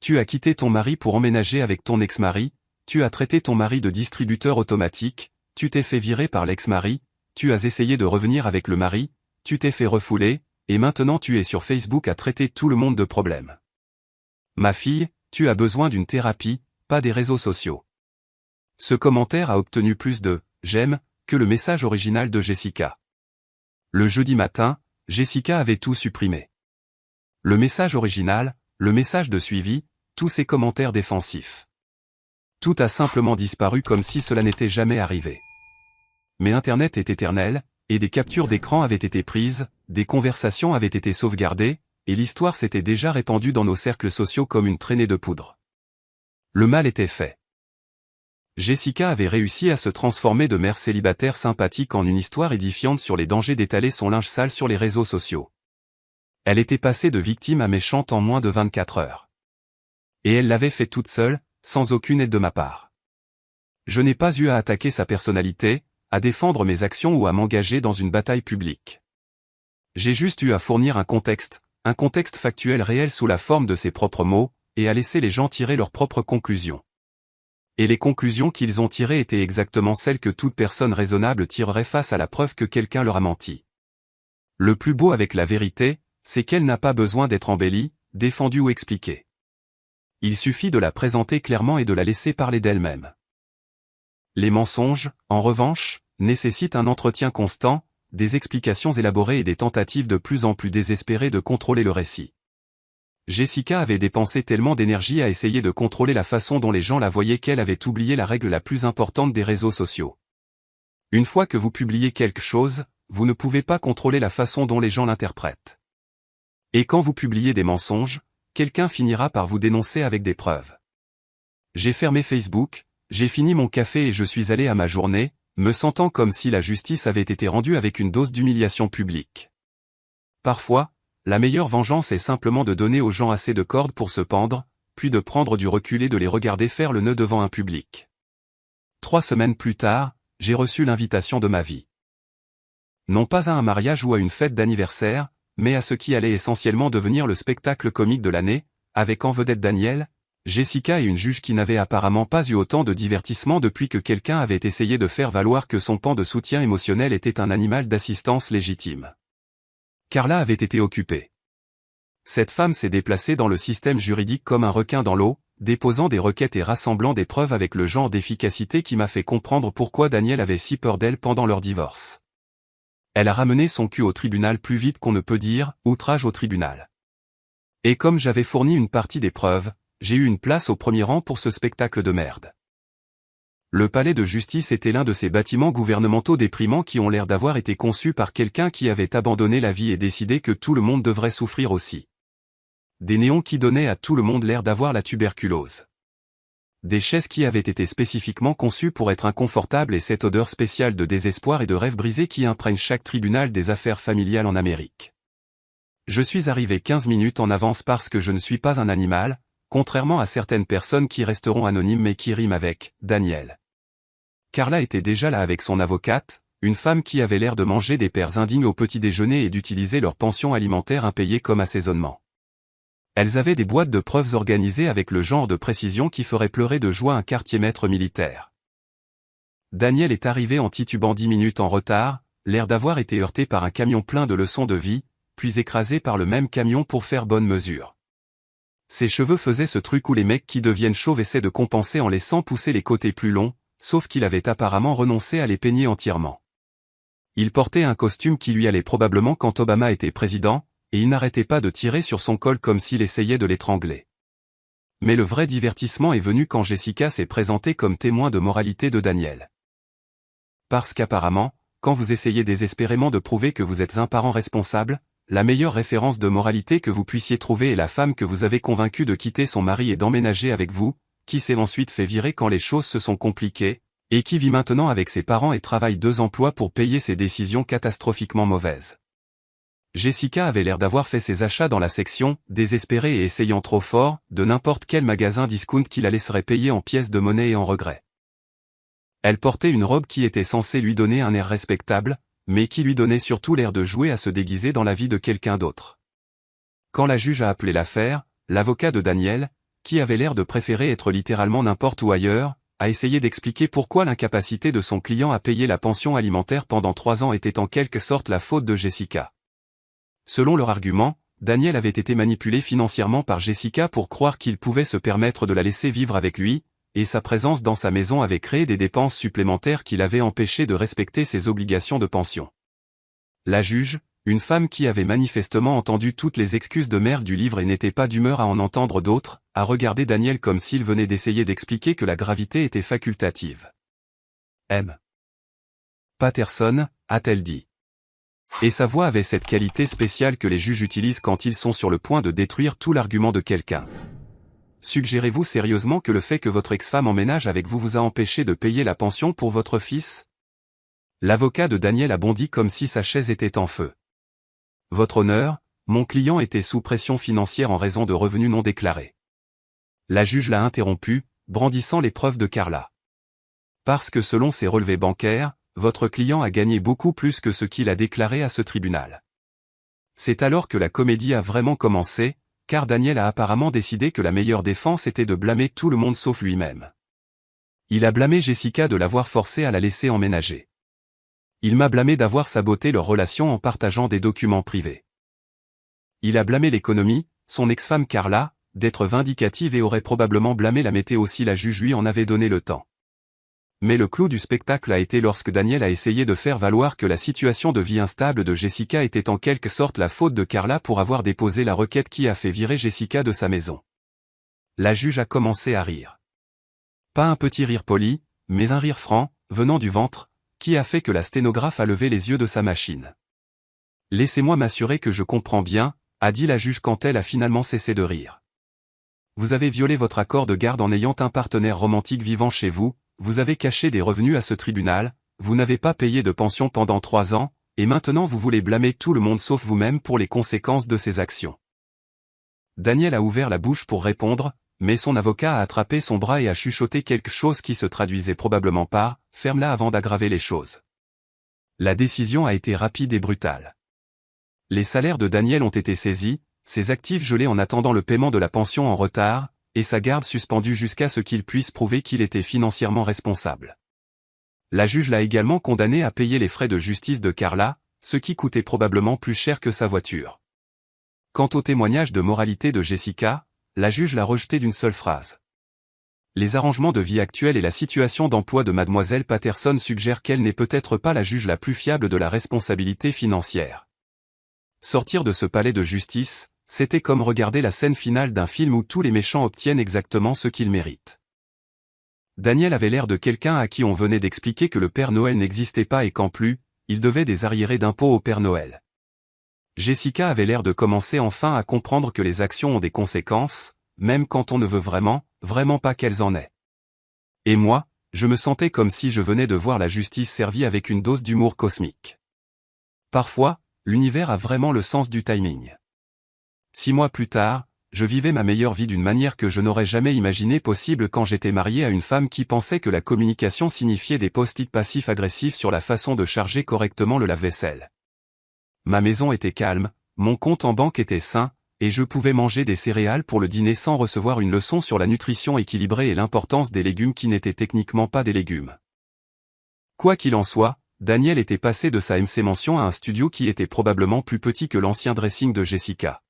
Speaker 1: Tu as quitté ton mari pour emménager avec ton ex-mari, tu as traité ton mari de distributeur automatique, tu t'es fait virer par l'ex-mari, tu as essayé de revenir avec le mari, tu t'es fait refouler, et maintenant tu es sur Facebook à traiter tout le monde de problèmes. Ma fille, tu as besoin d'une thérapie, pas des réseaux sociaux. Ce commentaire a obtenu plus de « j'aime » que le message original de Jessica. Le jeudi matin, Jessica avait tout supprimé. Le message original, le message de suivi, tous ses commentaires défensifs. Tout a simplement disparu comme si cela n'était jamais arrivé. Mais Internet est éternel, et des captures d'écran avaient été prises, des conversations avaient été sauvegardées, et l'histoire s'était déjà répandue dans nos cercles sociaux comme une traînée de poudre. Le mal était fait. Jessica avait réussi à se transformer de mère célibataire sympathique en une histoire édifiante sur les dangers d'étaler son linge sale sur les réseaux sociaux. Elle était passée de victime à méchante en moins de 24 heures. Et elle l'avait fait toute seule, sans aucune aide de ma part. Je n'ai pas eu à attaquer sa personnalité, à défendre mes actions ou à m'engager dans une bataille publique. J'ai juste eu à fournir un contexte factuel réel sous la forme de ses propres mots, et à laisser les gens tirer leurs propres conclusions. Et les conclusions qu'ils ont tirées étaient exactement celles que toute personne raisonnable tirerait face à la preuve que quelqu'un leur a menti. Le plus beau avec la vérité, c'est qu'elle n'a pas besoin d'être embellie, défendue ou expliquée. Il suffit de la présenter clairement et de la laisser parler d'elle-même. Les mensonges, en revanche, nécessitent un entretien constant, des explications élaborées et des tentatives de plus en plus désespérées de contrôler le récit. Jessica avait dépensé tellement d'énergie à essayer de contrôler la façon dont les gens la voyaient qu'elle avait oublié la règle la plus importante des réseaux sociaux. Une fois que vous publiez quelque chose, vous ne pouvez pas contrôler la façon dont les gens l'interprètent. Et quand vous publiez des mensonges, quelqu'un finira par vous dénoncer avec des preuves. J'ai fermé Facebook, j'ai fini mon café et je suis allé à ma journée, me sentant comme si la justice avait été rendue avec une dose d'humiliation publique. Parfois, la meilleure vengeance est simplement de donner aux gens assez de cordes pour se pendre, puis de prendre du recul et de les regarder faire le nœud devant un public. 3 semaines plus tard, j'ai reçu l'invitation de ma vie. Non pas à un mariage ou à une fête d'anniversaire, mais à ce qui allait essentiellement devenir le spectacle comique de l'année, avec en vedette Daniel, Jessica et une juge qui n'avait apparemment pas eu autant de divertissement depuis que quelqu'un avait essayé de faire valoir que son pan de soutien émotionnel était un animal d'assistance légitime. Carla avait été occupée. Cette femme s'est déplacée dans le système juridique comme un requin dans l'eau, déposant des requêtes et rassemblant des preuves avec le genre d'efficacité qui m'a fait comprendre pourquoi Daniel avait si peur d'elle pendant leur divorce. Elle a ramené son cul au tribunal plus vite qu'on ne peut dire, outrage au tribunal. Et comme j'avais fourni une partie des preuves, j'ai eu une place au premier rang pour ce spectacle de merde. Le palais de justice était l'un de ces bâtiments gouvernementaux déprimants qui ont l'air d'avoir été conçus par quelqu'un qui avait abandonné la vie et décidé que tout le monde devrait souffrir aussi. Des néons qui donnaient à tout le monde l'air d'avoir la tuberculose. Des chaises qui avaient été spécifiquement conçues pour être inconfortables et cette odeur spéciale de désespoir et de rêve brisé qui imprègne chaque tribunal des affaires familiales en Amérique. Je suis arrivé 15 minutes en avance parce que je ne suis pas un animal, contrairement à certaines personnes qui resteront anonymes mais qui riment avec « Daniel ». Carla était déjà là avec son avocate, une femme qui avait l'air de manger des pères indignes au petit déjeuner et d'utiliser leur pension alimentaire impayée comme assaisonnement. Elles avaient des boîtes de preuves organisées avec le genre de précision qui ferait pleurer de joie un quartier-maître militaire. Daniel est arrivé en titubant 10 minutes en retard, l'air d'avoir été heurté par un camion plein de leçons de vie, puis écrasé par le même camion pour faire bonne mesure. Ses cheveux faisaient ce truc où les mecs qui deviennent chauves essaient de compenser en laissant pousser les côtés plus longs, sauf qu'il avait apparemment renoncé à les peigner entièrement. Il portait un costume qui lui allait probablement quand Obama était président, et il n'arrêtait pas de tirer sur son col comme s'il essayait de l'étrangler. Mais le vrai divertissement est venu quand Jessica s'est présentée comme témoin de moralité de Daniel. Parce qu'apparemment, quand vous essayez désespérément de prouver que vous êtes un parent responsable, la meilleure référence de moralité que vous puissiez trouver est la femme que vous avez convaincue de quitter son mari et d'emménager avec vous, qui s'est ensuite fait virer quand les choses se sont compliquées, et qui vit maintenant avec ses parents et travaille 2 emplois pour payer ses décisions catastrophiquement mauvaises. Jessica avait l'air d'avoir fait ses achats dans la section « Désespérée et essayant trop fort » de n'importe quel magasin discount qui la laisserait payer en pièces de monnaie et en regret. Elle portait une robe qui était censée lui donner un air respectable, mais qui lui donnait surtout l'air de jouer à se déguiser dans la vie de quelqu'un d'autre. Quand la juge a appelé l'affaire, l'avocat de Daniel, qui avait l'air de préférer être littéralement n'importe où ailleurs, a essayé d'expliquer pourquoi l'incapacité de son client à payer la pension alimentaire pendant 3 ans était en quelque sorte la faute de Jessica. Selon leur argument, Daniel avait été manipulé financièrement par Jessica pour croire qu'il pouvait se permettre de la laisser vivre avec lui, et sa présence dans sa maison avait créé des dépenses supplémentaires qui l'avaient empêché de respecter ses obligations de pension. La juge, une femme qui avait manifestement entendu toutes les excuses de merde du livre et n'était pas d'humeur à en entendre d'autres, a regardé Daniel comme s'il venait d'essayer d'expliquer que la gravité était facultative. M. Patterson, a-t-elle dit. Et sa voix avait cette qualité spéciale que les juges utilisent quand ils sont sur le point de détruire tout l'argument de quelqu'un. Suggérez-vous sérieusement que le fait que votre ex-femme emménage avec vous a empêché de payer la pension pour votre fils? L'avocat de Daniel a bondi comme si sa chaise était en feu. Votre honneur, mon client était sous pression financière en raison de revenus non déclarés. La juge l'a interrompu, brandissant les preuves de Carla. Parce que selon ses relevés bancaires, votre client a gagné beaucoup plus que ce qu'il a déclaré à ce tribunal. C'est alors que la comédie a vraiment commencé, car Daniel a apparemment décidé que la meilleure défense était de blâmer tout le monde sauf lui-même. Il a blâmé Jessica de l'avoir forcé à la laisser emménager. Il m'a blâmé d'avoir saboté leur relation en partageant des documents privés. Il a blâmé l'économie, son ex-femme Carla, d'être vindicative et aurait probablement blâmé la météo si la juge lui en avait donné le temps. Mais le clou du spectacle a été lorsque Daniel a essayé de faire valoir que la situation de vie instable de Jessica était en quelque sorte la faute de Carla pour avoir déposé la requête qui a fait virer Jessica de sa maison. La juge a commencé à rire. Pas un petit rire poli, mais un rire franc, venant du ventre, qui a fait que la sténographe a levé les yeux de sa machine. « Laissez-moi m'assurer que je comprends bien », a dit la juge quand elle a finalement cessé de rire. Vous avez violé votre accord de garde en ayant un partenaire romantique vivant chez vous, vous avez caché des revenus à ce tribunal, vous n'avez pas payé de pension pendant 3 ans, et maintenant vous voulez blâmer tout le monde sauf vous-même pour les conséquences de ces actions. Daniel a ouvert la bouche pour répondre, mais son avocat a attrapé son bras et a chuchoté quelque chose qui se traduisait probablement par « ferme-la avant d'aggraver les choses ». La décision a été rapide et brutale. Les salaires de Daniel ont été saisis, ses actifs gelés en attendant le paiement de la pension en retard, et sa garde suspendue jusqu'à ce qu'il puisse prouver qu'il était financièrement responsable. La juge l'a également condamné à payer les frais de justice de Carla, ce qui coûtait probablement plus cher que sa voiture. Quant au témoignage de moralité de Jessica, la juge l'a rejeté d'une seule phrase. Les arrangements de vie actuels et la situation d'emploi de mademoiselle Patterson suggèrent qu'elle n'est peut-être pas la juge la plus fiable de la responsabilité financière. Sortir de ce palais de justice, c'était comme regarder la scène finale d'un film où tous les méchants obtiennent exactement ce qu'ils méritent. Daniel avait l'air de quelqu'un à qui on venait d'expliquer que le Père Noël n'existait pas et qu'en plus, il devait des arriérés d'impôts au Père Noël. Jessica avait l'air de commencer enfin à comprendre que les actions ont des conséquences, même quand on ne veut vraiment pas qu'elles en aient. Et moi, je me sentais comme si je venais de voir la justice servie avec une dose d'humour cosmique. Parfois, l'univers a vraiment le sens du timing. 6 mois plus tard, je vivais ma meilleure vie d'une manière que je n'aurais jamais imaginé possible quand j'étais marié à une femme qui pensait que la communication signifiait des post-it passifs-agressifs sur la façon de charger correctement le lave-vaisselle. Ma maison était calme, mon compte en banque était sain, et je pouvais manger des céréales pour le dîner sans recevoir une leçon sur la nutrition équilibrée et l'importance des légumes qui n'étaient techniquement pas des légumes. Quoi qu'il en soit, Daniel était passé de sa MC Mention à un studio qui était probablement plus petit que l'ancien dressing de Jessica.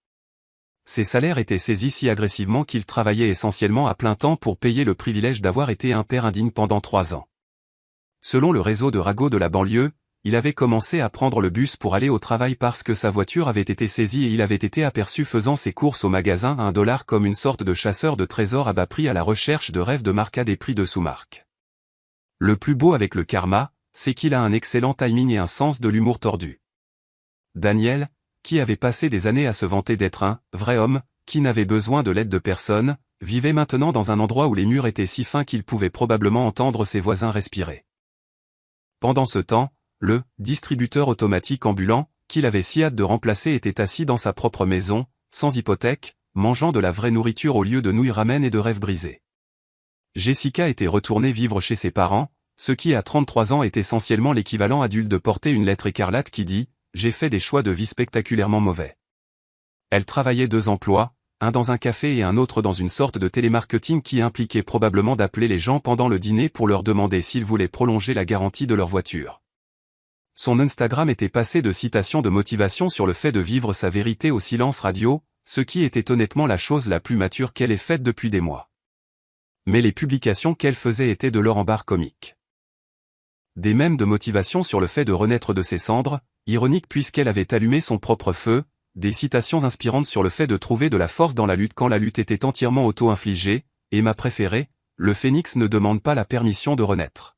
Speaker 1: Ses salaires étaient saisis si agressivement qu'il travaillait essentiellement à plein temps pour payer le privilège d'avoir été un père indigne pendant 3 ans. Selon le réseau de ragots de la banlieue, il avait commencé à prendre le bus pour aller au travail parce que sa voiture avait été saisie et il avait été aperçu faisant ses courses au magasin à $1 comme une sorte de chasseur de trésors à bas prix à la recherche de rêves de marque à des prix de sous-marque. Le plus beau avec le karma, c'est qu'il a un excellent timing et un sens de l'humour tordu. Daniel, qui avait passé des années à se vanter d'être un vrai homme, qui n'avait besoin de l'aide de personne, vivait maintenant dans un endroit où les murs étaient si fins qu'il pouvait probablement entendre ses voisins respirer. Pendant ce temps, le distributeur automatique ambulant, qu'il avait si hâte de remplacer était assis dans sa propre maison, sans hypothèque, mangeant de la vraie nourriture au lieu de nouilles ramen et de rêves brisés. Jessica était retournée vivre chez ses parents, ce qui à 33 ans est essentiellement l'équivalent adulte de porter une lettre écarlate qui dit « J'ai fait des choix de vie spectaculairement mauvais ». Elle travaillait 2 emplois, un dans un café et un autre dans une sorte de télémarketing qui impliquait probablement d'appeler les gens pendant le dîner pour leur demander s'ils voulaient prolonger la garantie de leur voiture. Son Instagram était passé de citations de motivation sur le fait de vivre sa vérité au silence radio, ce qui était honnêtement la chose la plus mature qu'elle ait faite depuis des mois. Mais les publications qu'elle faisait étaient de l'or en barre comique. Des mèmes de motivation sur le fait de renaître de ses cendres, ironique puisqu'elle avait allumé son propre feu, des citations inspirantes sur le fait de trouver de la force dans la lutte quand la lutte était entièrement auto-infligée, et ma préférée, le phénix ne demande pas la permission de renaître.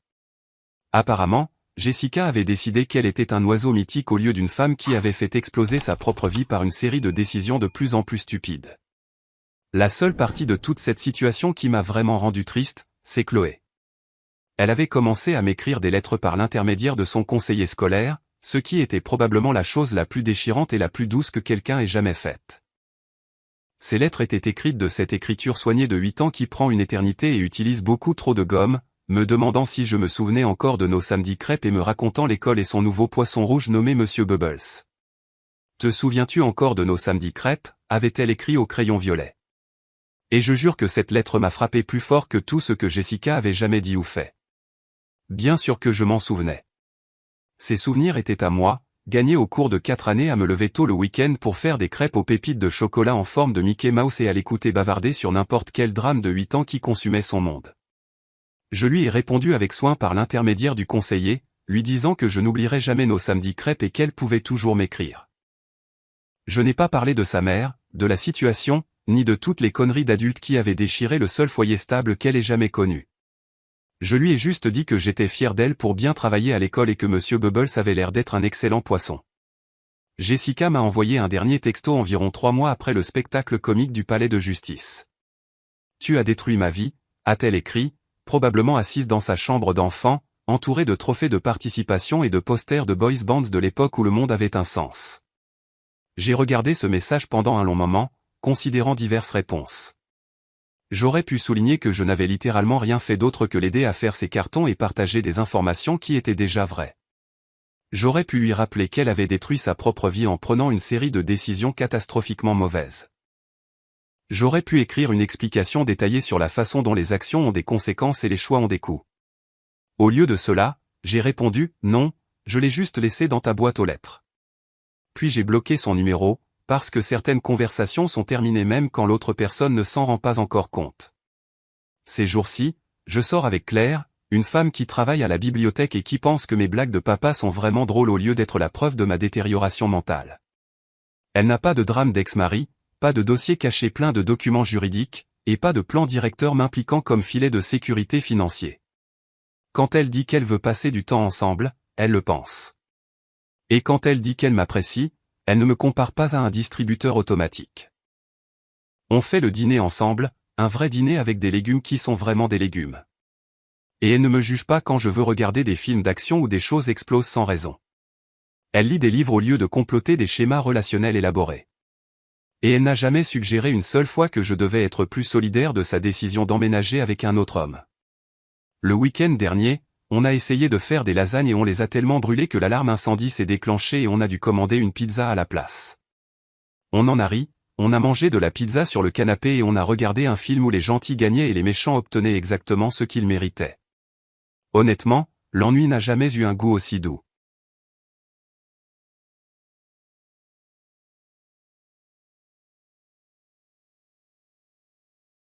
Speaker 1: Apparemment, Jessica avait décidé qu'elle était un oiseau mythique au lieu d'une femme qui avait fait exploser sa propre vie par une série de décisions de plus en plus stupides. La seule partie de toute cette situation qui m'a vraiment rendu triste, c'est Chloé. Elle avait commencé à m'écrire des lettres par l'intermédiaire de son conseiller scolaire, ce qui était probablement la chose la plus déchirante et la plus douce que quelqu'un ait jamais faite. Ces lettres étaient écrites de cette écriture soignée de 8 ans qui prend une éternité et utilise beaucoup trop de gomme, me demandant si je me souvenais encore de nos samedis crêpes et me racontant l'école et son nouveau poisson rouge nommé Monsieur Bubbles. Te souviens-tu encore de nos samedis crêpes, avait-elle écrit au crayon violet. Et je jure que cette lettre m'a frappé plus fort que tout ce que Jessica avait jamais dit ou fait. Bien sûr que je m'en souvenais. Ces souvenirs étaient à moi, gagnés au cours de 4 années à me lever tôt le week-end pour faire des crêpes aux pépites de chocolat en forme de Mickey Mouse et à l'écouter bavarder sur n'importe quel drame de 8 ans qui consumait son monde. Je lui ai répondu avec soin par l'intermédiaire du conseiller, lui disant que je n'oublierais jamais nos samedis crêpes et qu'elle pouvait toujours m'écrire. Je n'ai pas parlé de sa mère, de la situation, ni de toutes les conneries d'adultes qui avaient déchiré le seul foyer stable qu'elle ait jamais connu. Je lui ai juste dit que j'étais fier d'elle pour bien travailler à l'école et que Monsieur Bubbles avait l'air d'être un excellent poisson. Jessica m'a envoyé un dernier texto environ 3 mois après le spectacle comique du palais de justice. Tu as détruit ma vie, a-t-elle écrit, probablement assise dans sa chambre d'enfant, entourée de trophées de participation et de posters de boys bands de l'époque où le monde avait un sens. J'ai regardé ce message pendant un long moment, considérant diverses réponses. J'aurais pu souligner que je n'avais littéralement rien fait d'autre que l'aider à faire ses cartons et partager des informations qui étaient déjà vraies. J'aurais pu lui rappeler qu'elle avait détruit sa propre vie en prenant une série de décisions catastrophiquement mauvaises. J'aurais pu écrire une explication détaillée sur la façon dont les actions ont des conséquences et les choix ont des coûts. Au lieu de cela, j'ai répondu « Non, je l'ai juste laissé dans ta boîte aux lettres ». Puis j'ai bloqué son numéro, parce que certaines conversations sont terminées même quand l'autre personne ne s'en rend pas encore compte. Ces jours-ci, je sors avec Claire, une femme qui travaille à la bibliothèque et qui pense que mes blagues de papa sont vraiment drôles au lieu d'être la preuve de ma détérioration mentale. Elle n'a pas de drame d'ex-mari, pas de dossier caché plein de documents juridiques, et pas de plan directeur m'impliquant comme filet de sécurité financier. Quand elle dit qu'elle veut passer du temps ensemble, elle le pense. Et quand elle dit qu'elle m'apprécie, elle ne me compare pas à un distributeur automatique. On fait le dîner ensemble, un vrai dîner avec des légumes qui sont vraiment des légumes. Et elle ne me juge pas quand je veux regarder des films d'action où des choses explosent sans raison. Elle lit des livres au lieu de comploter des schémas relationnels élaborés. Et elle n'a jamais suggéré une seule fois que je devais être plus solidaire de sa décision d'emménager avec un autre homme. Le week-end dernier, on a essayé de faire des lasagnes et on les a tellement brûlées que l'alarme incendie s'est déclenchée et on a dû commander une pizza à la place. On en a ri, on a mangé de la pizza sur le canapé et on a regardé un film où les gentils gagnaient et les méchants obtenaient exactement ce qu'ils méritaient. Honnêtement, l'ennui n'a jamais eu un goût aussi doux.